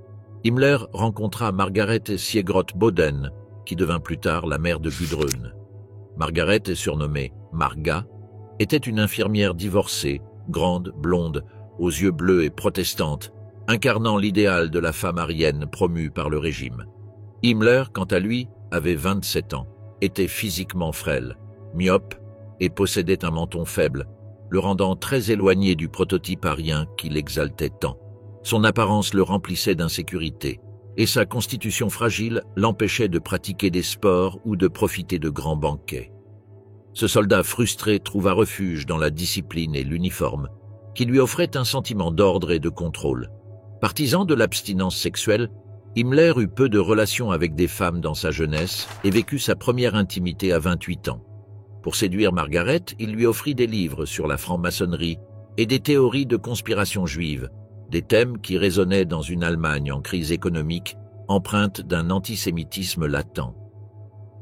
Himmler rencontra Margaret Siegrott-Boden, qui devint plus tard la mère de Gudrun. Margaret, surnommée Marga, était une infirmière divorcée, grande, blonde, aux yeux bleus et protestante, incarnant l'idéal de la femme aryenne promue par le régime. Himmler, quant à lui, avait 27 ans, était physiquement frêle, myope et possédait un menton faible, le rendant très éloigné du prototype aryen qu'il exaltait tant. Son apparence le remplissait d'insécurité, et sa constitution fragile l'empêchait de pratiquer des sports ou de profiter de grands banquets. Ce soldat frustré trouva refuge dans la discipline et l'uniforme, qui lui offrait un sentiment d'ordre et de contrôle. Partisan de l'abstinence sexuelle, Himmler eut peu de relations avec des femmes dans sa jeunesse et vécut sa première intimité à 28 ans. Pour séduire Margaret, il lui offrit des livres sur la franc-maçonnerie et des théories de conspiration juive, des thèmes qui résonnaient dans une Allemagne en crise économique, empreinte d'un antisémitisme latent.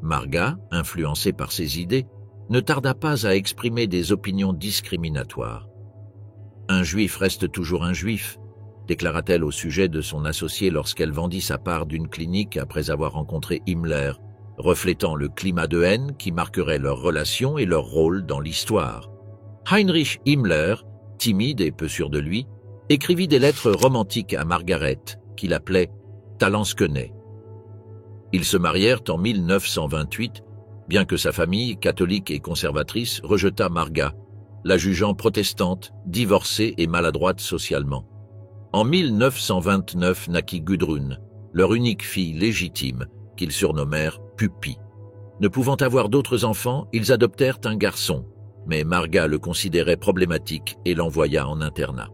Marga, influencée par ces idées, ne tarda pas à exprimer des opinions discriminatoires. « Un juif reste toujours un juif », déclara-t-elle au sujet de son associé lorsqu'elle vendit sa part d'une clinique après avoir rencontré Himmler. reflétant le climat de haine qui marquerait leur relation et leur rôle dans l'histoire. Heinrich Himmler, timide et peu sûr de lui, écrivit des lettres romantiques à Margaret, qu'il appelait « Talanskene ». Ils se marièrent en 1928, bien que sa famille, catholique et conservatrice, rejetât Marga, la jugeant protestante, divorcée et maladroite socialement. En 1929 naquit Gudrun, leur unique fille légitime, qu'ils surnommèrent Puppi. Ne pouvant avoir d'autres enfants, ils adoptèrent un garçon, mais Marga le considérait problématique et l'envoya en internat.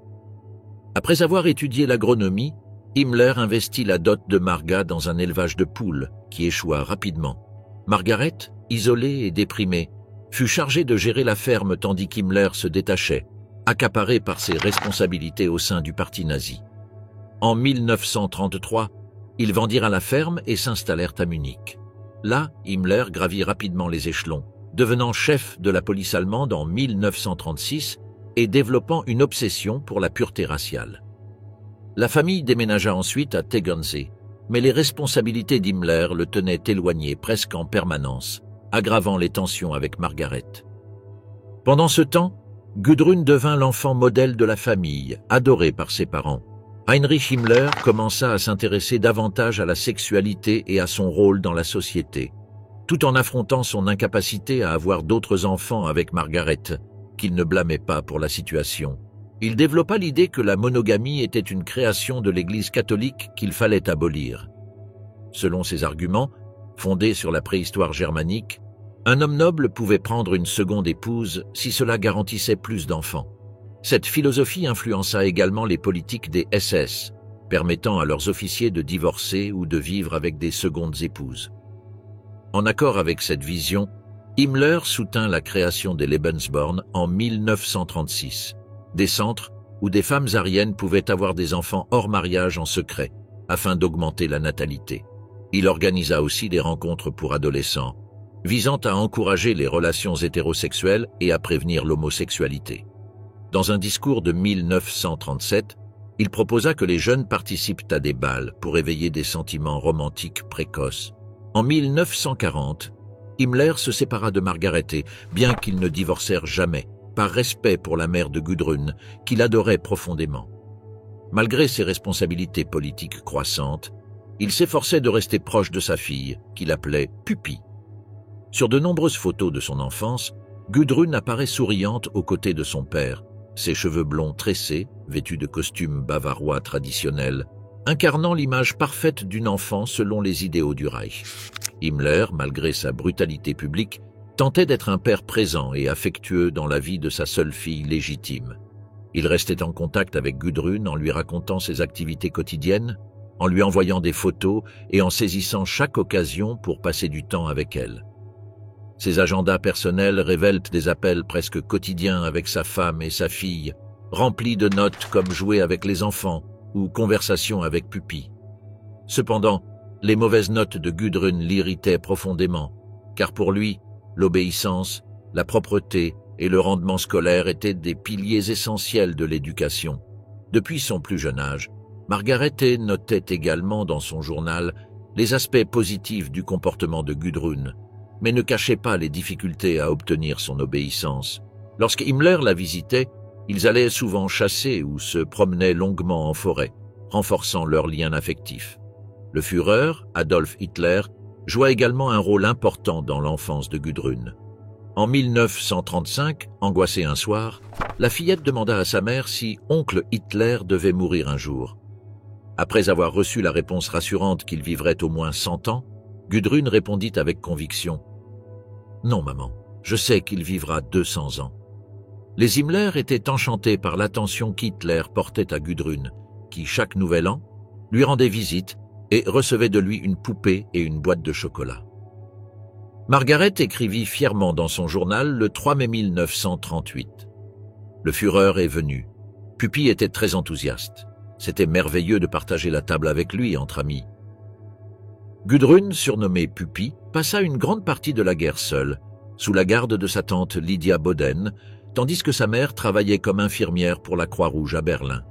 Après avoir étudié l'agronomie, Himmler investit la dot de Marga dans un élevage de poules, qui échoua rapidement. Margaret, isolée et déprimée, fut chargée de gérer la ferme tandis qu'Himmler se détachait, accaparé par ses responsabilités au sein du parti nazi. En 1933, ils vendirent la ferme et s'installèrent à Munich. Là, Himmler gravit rapidement les échelons, devenant chef de la police allemande en 1936 et développant une obsession pour la pureté raciale. La famille déménagea ensuite à Tegernsee, mais les responsabilités d'Himmler le tenaient éloigné presque en permanence, aggravant les tensions avec Margaret. Pendant ce temps, Gudrun devint l'enfant modèle de la famille, adoré par ses parents. Heinrich Himmler commença à s'intéresser davantage à la sexualité et à son rôle dans la société, tout en affrontant son incapacité à avoir d'autres enfants avec Margaret, qu'il ne blâmait pas pour la situation. Il développa l'idée que la monogamie était une création de l'Église catholique qu'il fallait abolir. Selon ses arguments, fondés sur la préhistoire germanique, un homme noble pouvait prendre une seconde épouse si cela garantissait plus d'enfants. Cette philosophie influença également les politiques des SS, permettant à leurs officiers de divorcer ou de vivre avec des secondes épouses. En accord avec cette vision, Himmler soutint la création des Lebensborn en 1936, des centres où des femmes aryennes pouvaient avoir des enfants hors mariage en secret, afin d'augmenter la natalité. Il organisa aussi des rencontres pour adolescents, visant à encourager les relations hétérosexuelles et à prévenir l'homosexualité. Dans un discours de 1937, il proposa que les jeunes participent à des bals pour éveiller des sentiments romantiques précoces. En 1940, Himmler se sépara de Margaret, bien qu'ils ne divorcèrent jamais, par respect pour la mère de Gudrun, qu'il adorait profondément. Malgré ses responsabilités politiques croissantes, il s'efforçait de rester proche de sa fille, qu'il appelait Puppi. Sur de nombreuses photos de son enfance, Gudrun apparaît souriante aux côtés de son père, ses cheveux blonds tressés, vêtus de costumes bavarois traditionnels, incarnant l'image parfaite d'une enfant selon les idéaux du Reich. Himmler, malgré sa brutalité publique, tentait d'être un père présent et affectueux dans la vie de sa seule fille légitime. Il restait en contact avec Gudrun en lui racontant ses activités quotidiennes, en lui envoyant des photos et en saisissant chaque occasion pour passer du temps avec elle. Ses agendas personnels révèlent des appels presque quotidiens avec sa femme et sa fille, remplis de notes comme jouer avec les enfants ou conversations avec Puppi. Cependant, les mauvaises notes de Gudrun l'irritaient profondément, car pour lui, l'obéissance, la propreté et le rendement scolaire étaient des piliers essentiels de l'éducation. Depuis son plus jeune âge, Margaret notait également dans son journal les aspects positifs du comportement de Gudrun, mais ne cachait pas les difficultés à obtenir son obéissance. Lorsque Himmler la visitait, ils allaient souvent chasser ou se promenaient longuement en forêt, renforçant leur lien affectif. Le Führer, Adolf Hitler, joua également un rôle important dans l'enfance de Gudrun. En 1935, angoissée un soir, la fillette demanda à sa mère si oncle Hitler devait mourir un jour. Après avoir reçu la réponse rassurante qu'il vivrait au moins 100 ans, Gudrun répondit avec conviction « Non, maman, je sais qu'il vivra 200 ans. » Les Himmler étaient enchantés par l'attention qu'Hitler portait à Gudrun, qui, chaque nouvel an, lui rendait visite et recevait de lui une poupée et une boîte de chocolat. Margaret écrivit fièrement dans son journal le 3 mai 1938. Le Führer est venu. Puppi était très enthousiaste. C'était merveilleux de partager la table avec lui entre amis. Gudrun, surnommée Puppi, passa une grande partie de la guerre seule, sous la garde de sa tante Lydia Boden, tandis que sa mère travaillait comme infirmière pour la Croix-Rouge à Berlin.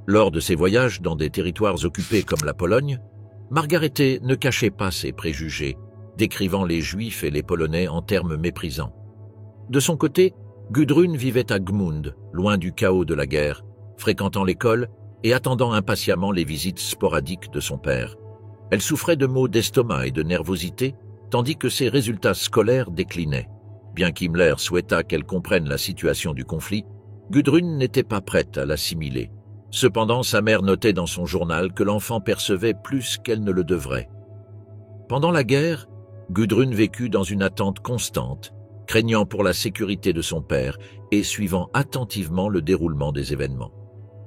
Lors de ses voyages dans des territoires occupés comme la Pologne, Margaret ne cachait pas ses préjugés. décrivant les Juifs et les Polonais en termes méprisants. De son côté, Gudrun vivait à Gmund, loin du chaos de la guerre, fréquentant l'école et attendant impatiemment les visites sporadiques de son père. Elle souffrait de maux d'estomac et de nervosité, tandis que ses résultats scolaires déclinaient. Bien qu'Himmler souhaitât qu'elle comprenne la situation du conflit, Gudrun n'était pas prête à l'assimiler. Cependant, sa mère notait dans son journal que l'enfant percevait plus qu'elle ne le devrait. Pendant la guerre, Gudrun vécut dans une attente constante, craignant pour la sécurité de son père et suivant attentivement le déroulement des événements.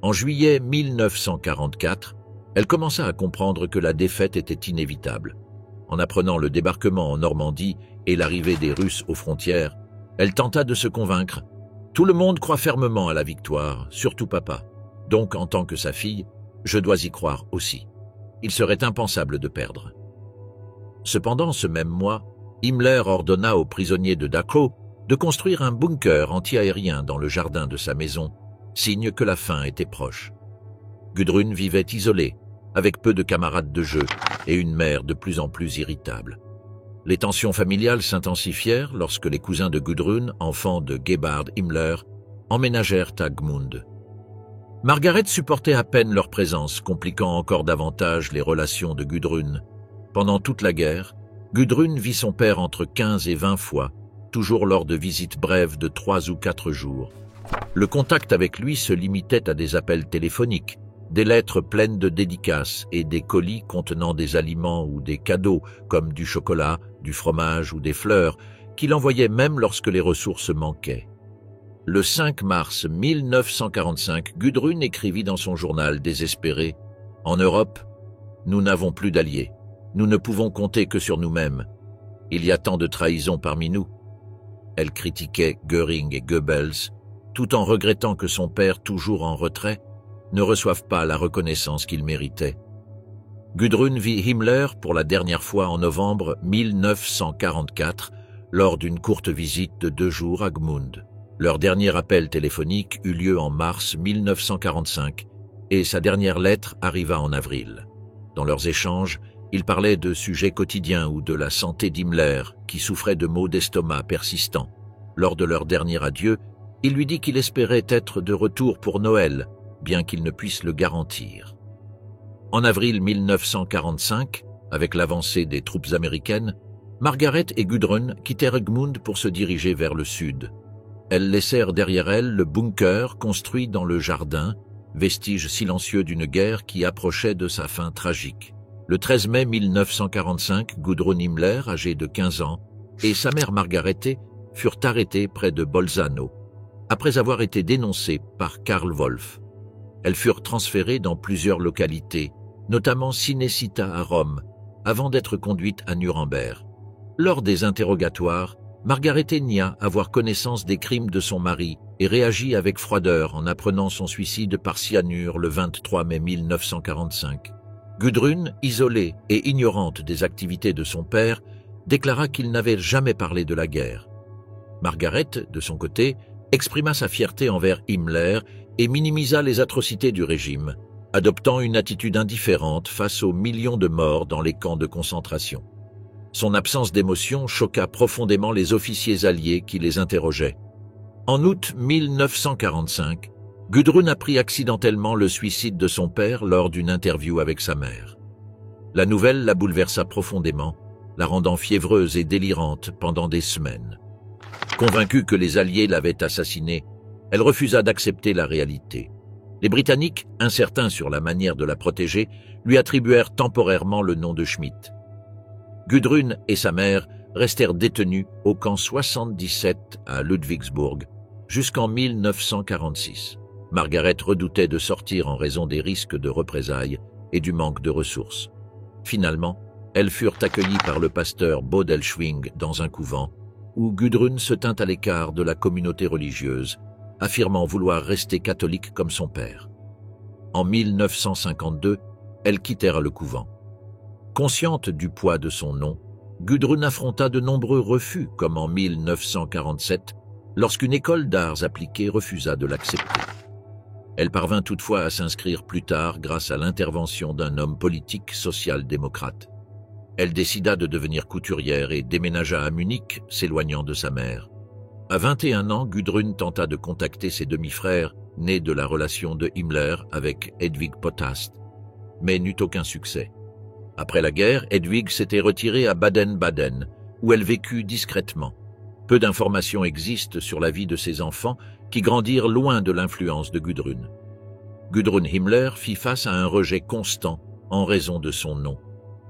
En juillet 1944, elle commença à comprendre que la défaite était inévitable. En apprenant le débarquement en Normandie et l'arrivée des Russes aux frontières, elle tenta de se convaincre. Tout le monde croit fermement à la victoire, surtout papa. Donc, en tant que sa fille, je dois y croire aussi. Il serait impensable de perdre. Cependant, ce même mois, Himmler ordonna aux prisonniers de Dachau de construire un bunker anti-aérien dans le jardin de sa maison, signe que la fin était proche. Gudrun vivait isolée, avec peu de camarades de jeu et une mère de plus en plus irritable. Les tensions familiales s'intensifièrent lorsque les cousins de Gudrun, enfants de Gebhard Himmler, emménagèrent à Gmund. Margaret supportait à peine leur présence, compliquant encore davantage les relations de Gudrun. Pendant toute la guerre, Gudrun vit son père entre 15 et 20 fois, toujours lors de visites brèves de 3 ou 4 jours. Le contact avec lui se limitait à des appels téléphoniques, des lettres pleines de dédicaces et des colis contenant des aliments ou des cadeaux comme du chocolat, du fromage ou des fleurs, qu'il envoyait même lorsque les ressources manquaient. Le 5 mars 1945, Gudrun écrivit dans son journal désespéré « En Europe, nous n'avons plus d'alliés. Nous ne pouvons compter que sur nous-mêmes. Il y a tant de trahisons parmi nous. » Elle critiquait Göring et Goebbels, tout en regrettant que son père, toujours en retrait, ne reçoive pas la reconnaissance qu'il méritait. Gudrun vit Himmler pour la dernière fois en novembre 1944, lors d'une courte visite de 2 jours à Gmund. Leur dernier appel téléphonique eut lieu en mars 1945 et sa dernière lettre arriva en avril. Dans leurs échanges, ils parlaient de sujets quotidiens ou de la santé d'Himmler, qui souffrait de maux d'estomac persistants. Lors de leur dernier adieu, il lui dit qu'il espérait être de retour pour Noël, bien qu'il ne puisse le garantir. En avril 1945, avec l'avancée des troupes américaines, Margaret et Gudrun quittèrent Gmund pour se diriger vers le sud. Elles laissèrent derrière elles le bunker construit dans le jardin, vestige silencieux d'une guerre qui approchait de sa fin tragique. Le 13 mai 1945, Gudrun Himmler, âgée de 15 ans, et sa mère Margarete furent arrêtées près de Bolzano, après avoir été dénoncées par Karl Wolff. Elles furent transférées dans plusieurs localités, notamment Cinecittà à Rome, avant d'être conduites à Nuremberg. Lors des interrogatoires, Margarete nia avoir connaissance des crimes de son mari et réagit avec froideur en apprenant son suicide par cyanure le 23 mai 1945. Gudrun, isolée et ignorante des activités de son père, déclara qu'il n'avait jamais parlé de la guerre. Margaret, de son côté, exprima sa fierté envers Himmler et minimisa les atrocités du régime, adoptant une attitude indifférente face aux millions de morts dans les camps de concentration. Son absence d'émotion choqua profondément les officiers alliés qui les interrogeaient. En août 1945, Gudrun apprit accidentellement le suicide de son père lors d'une interview avec sa mère. La nouvelle la bouleversa profondément, la rendant fiévreuse et délirante pendant des semaines. Convaincue que les Alliés l'avaient assassinée, elle refusa d'accepter la réalité. Les Britanniques, incertains sur la manière de la protéger, lui attribuèrent temporairement le nom de Schmidt. Gudrun et sa mère restèrent détenues au camp 77 à Ludwigsburg jusqu'en 1946. Margaret redoutait de sortir en raison des risques de représailles et du manque de ressources. Finalement, elles furent accueillies par le pasteur Bodelschwing dans un couvent, où Gudrun se tint à l'écart de la communauté religieuse, affirmant vouloir rester catholique comme son père. En 1952, elles quittèrent le couvent. Consciente du poids de son nom, Gudrun affronta de nombreux refus, comme en 1947, lorsqu'une école d'arts appliqués refusa de l'accepter. Elle parvint toutefois à s'inscrire plus tard grâce à l'intervention d'un homme politique social-démocrate. Elle décida de devenir couturière et déménagea à Munich, s'éloignant de sa mère. À 21 ans, Gudrun tenta de contacter ses demi-frères, nés de la relation de Himmler avec Hedwig Potast, mais n'eut aucun succès. Après la guerre, Hedwig s'était retirée à Baden-Baden, où elle vécut discrètement. Peu d'informations existent sur la vie de ses enfants, qui grandirent loin de l'influence de Gudrun. Gudrun Himmler fit face à un rejet constant en raison de son nom.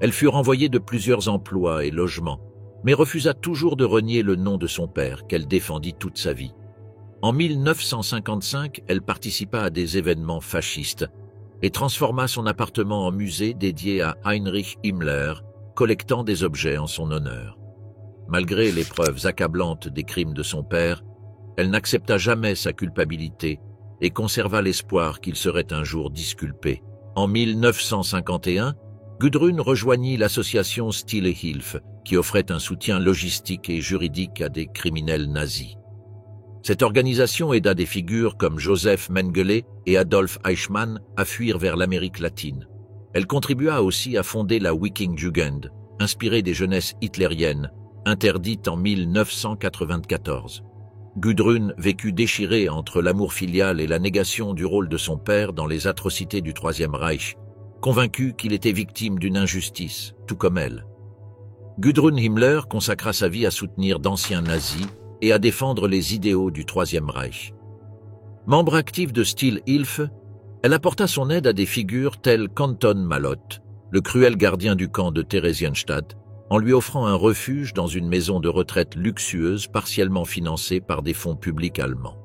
Elle fut renvoyée de plusieurs emplois et logements, mais refusa toujours de renier le nom de son père, qu'elle défendit toute sa vie. En 1955, elle participa à des événements fascistes et transforma son appartement en musée dédié à Heinrich Himmler, collectant des objets en son honneur. Malgré les preuves accablantes des crimes de son père, elle n'accepta jamais sa culpabilité et conserva l'espoir qu'il serait un jour disculpé. En 1951, Gudrun rejoignit l'association Stille Hilfe, qui offrait un soutien logistique et juridique à des criminels nazis. Cette organisation aida des figures comme Joseph Mengele et Adolf Eichmann à fuir vers l'Amérique latine. Elle contribua aussi à fonder la Wiking-Jugend, inspirée des jeunesses hitlériennes, interdite en 1994. Gudrun vécut déchirée entre l'amour filial et la négation du rôle de son père dans les atrocités du Troisième Reich, convaincue qu'il était victime d'une injustice, tout comme elle. Gudrun Himmler consacra sa vie à soutenir d'anciens nazis et à défendre les idéaux du Troisième Reich. Membre actif de Stille Hilfe, elle apporta son aide à des figures telles qu'Anton Malotte, le cruel gardien du camp de Theresienstadt, en lui offrant un refuge dans une maison de retraite luxueuse partiellement financée par des fonds publics allemands.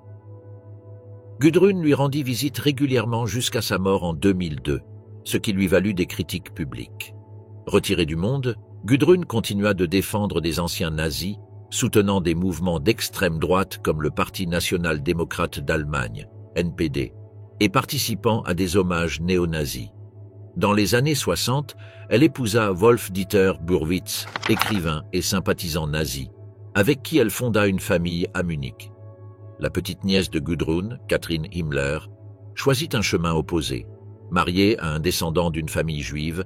Gudrun lui rendit visite régulièrement jusqu'à sa mort en 2002, ce qui lui valut des critiques publiques. Retirée du monde, Gudrun continua de défendre des anciens nazis, soutenant des mouvements d'extrême droite comme le Parti national-démocrate d'Allemagne, NPD, et participant à des hommages néo-nazis. Dans les années 60, elle épousa Wolf-Dieter Burwitz, écrivain et sympathisant nazi, avec qui elle fonda une famille à Munich. La petite nièce de Gudrun, Catherine Himmler, choisit un chemin opposé. Mariée à un descendant d'une famille juive,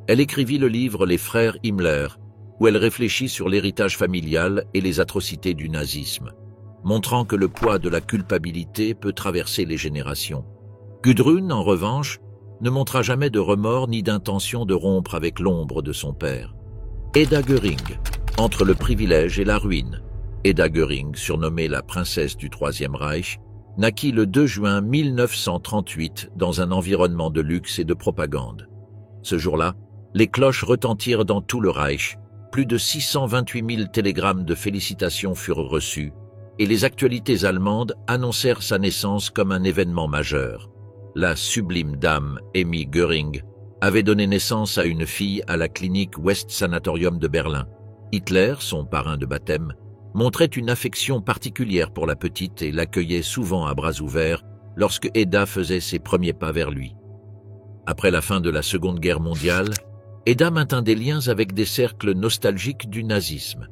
elle écrivit le livre Les Frères Himmler, où elle réfléchit sur l'héritage familial et les atrocités du nazisme, montrant que le poids de la culpabilité peut traverser les générations. Gudrun, en revanche, ne montra jamais de remords ni d'intention de rompre avec l'ombre de son père. Hedda Göring, entre le privilège et la ruine. Hedda Göring, surnommée la princesse du Troisième Reich, naquit le 2 juin 1938 dans un environnement de luxe et de propagande. Ce jour-là, les cloches retentirent dans tout le Reich, plus de 628 000 télégrammes de félicitations furent reçus, et les actualités allemandes annoncèrent sa naissance comme un événement majeur. La sublime dame Emmy Göring avait donné naissance à une fille à la clinique West Sanatorium de Berlin. Hitler, son parrain de baptême, montrait une affection particulière pour la petite et l'accueillait souvent à bras ouverts lorsque Hedda faisait ses premiers pas vers lui. Après la fin de la Seconde Guerre mondiale, Hedda maintint des liens avec des cercles nostalgiques du nazisme.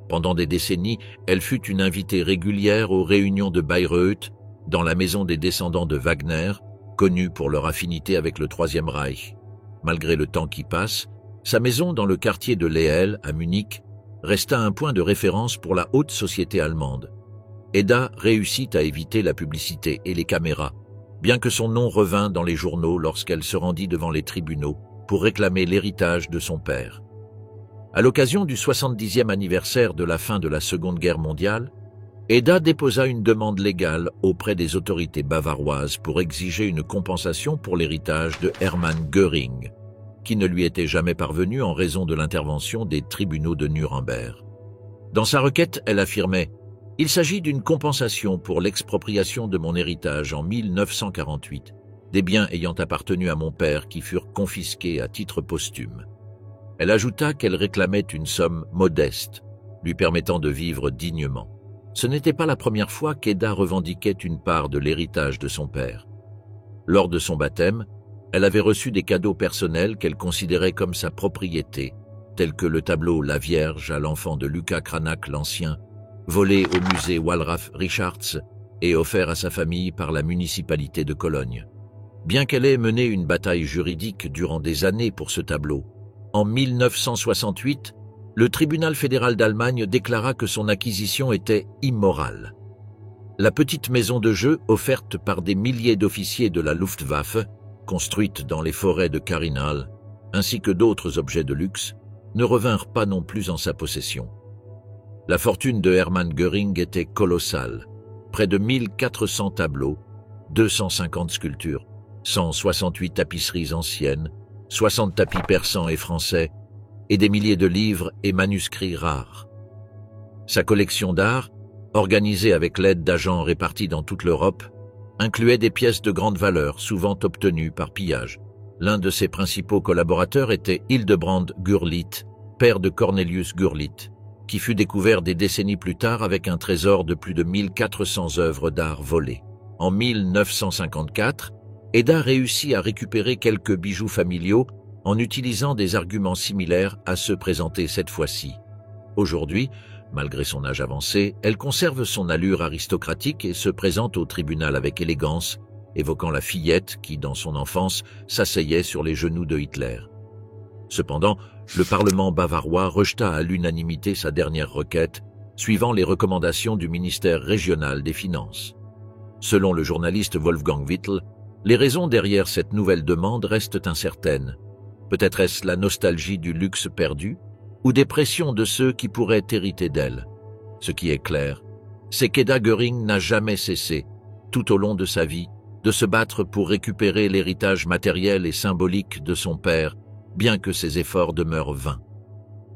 Pendant des décennies, elle fut une invitée régulière aux réunions de Bayreuth, dans la maison des descendants de Wagner, connue pour leur affinité avec le Troisième Reich. Malgré le temps qui passe, sa maison dans le quartier de Lehel, à Munich, resta un point de référence pour la haute société allemande. Hedda réussit à éviter la publicité et les caméras, bien que son nom revint dans les journaux lorsqu'elle se rendit devant les tribunaux pour réclamer l'héritage de son père. À l'occasion du 70e anniversaire de la fin de la Seconde Guerre mondiale, Hedda déposa une demande légale auprès des autorités bavaroises pour exiger une compensation pour l'héritage de Hermann Göring, qui ne lui était jamais parvenu en raison de l'intervention des tribunaux de Nuremberg. Dans sa requête, elle affirmait « Il s'agit d'une compensation pour l'expropriation de mon héritage en 1948, des biens ayant appartenu à mon père qui furent confisqués à titre posthume. » Elle ajouta qu'elle réclamait une somme modeste, lui permettant de vivre dignement. Ce n'était pas la première fois qu'Hedda revendiquait une part de l'héritage de son père. Lors de son baptême, elle avait reçu des cadeaux personnels qu'elle considérait comme sa propriété, tels que le tableau La Vierge à l'enfant de Lucas Cranach l'Ancien, volé au musée Wallraf Richartz et offert à sa famille par la municipalité de Cologne. Bien qu'elle ait mené une bataille juridique durant des années pour ce tableau, En 1968, le tribunal fédéral d'Allemagne déclara que son acquisition était immorale. La petite maison de jeu, offerte par des milliers d'officiers de la Luftwaffe, construite dans les forêts de Carinal, ainsi que d'autres objets de luxe, ne revinrent pas non plus en sa possession. La fortune de Hermann Göring était colossale, près de 1400 tableaux, 250 sculptures, 168 tapisseries anciennes, 60 tapis persans et français, et des milliers de livres et manuscrits rares. Sa collection d'art, organisée avec l'aide d'agents répartis dans toute l'Europe, incluait des pièces de grande valeur, souvent obtenues par pillage. L'un de ses principaux collaborateurs était Hildebrand Gurlitt, père de Cornelius Gurlitt, qui fut découvert des décennies plus tard avec un trésor de plus de 1400 œuvres d'art volées. En 1954, Eda réussit à récupérer quelques bijoux familiaux en utilisant des arguments similaires à ceux présentés cette fois-ci. Aujourd'hui, malgré son âge avancé, elle conserve son allure aristocratique et se présente au tribunal avec élégance, évoquant la fillette qui, dans son enfance, s'asseyait sur les genoux de Hitler. Cependant, le Parlement bavarois rejeta à l'unanimité sa dernière requête, suivant les recommandations du ministère régional des Finances. Selon le journaliste Wolfgang Wittl, les raisons derrière cette nouvelle demande restent incertaines. Peut-être est-ce la nostalgie du luxe perdu ou des pressions de ceux qui pourraient hériter d'elle. Ce qui est clair, c'est qu'Eda Göring n'a jamais cessé, tout au long de sa vie, de se battre pour récupérer l'héritage matériel et symbolique de son père, bien que ses efforts demeurent vains.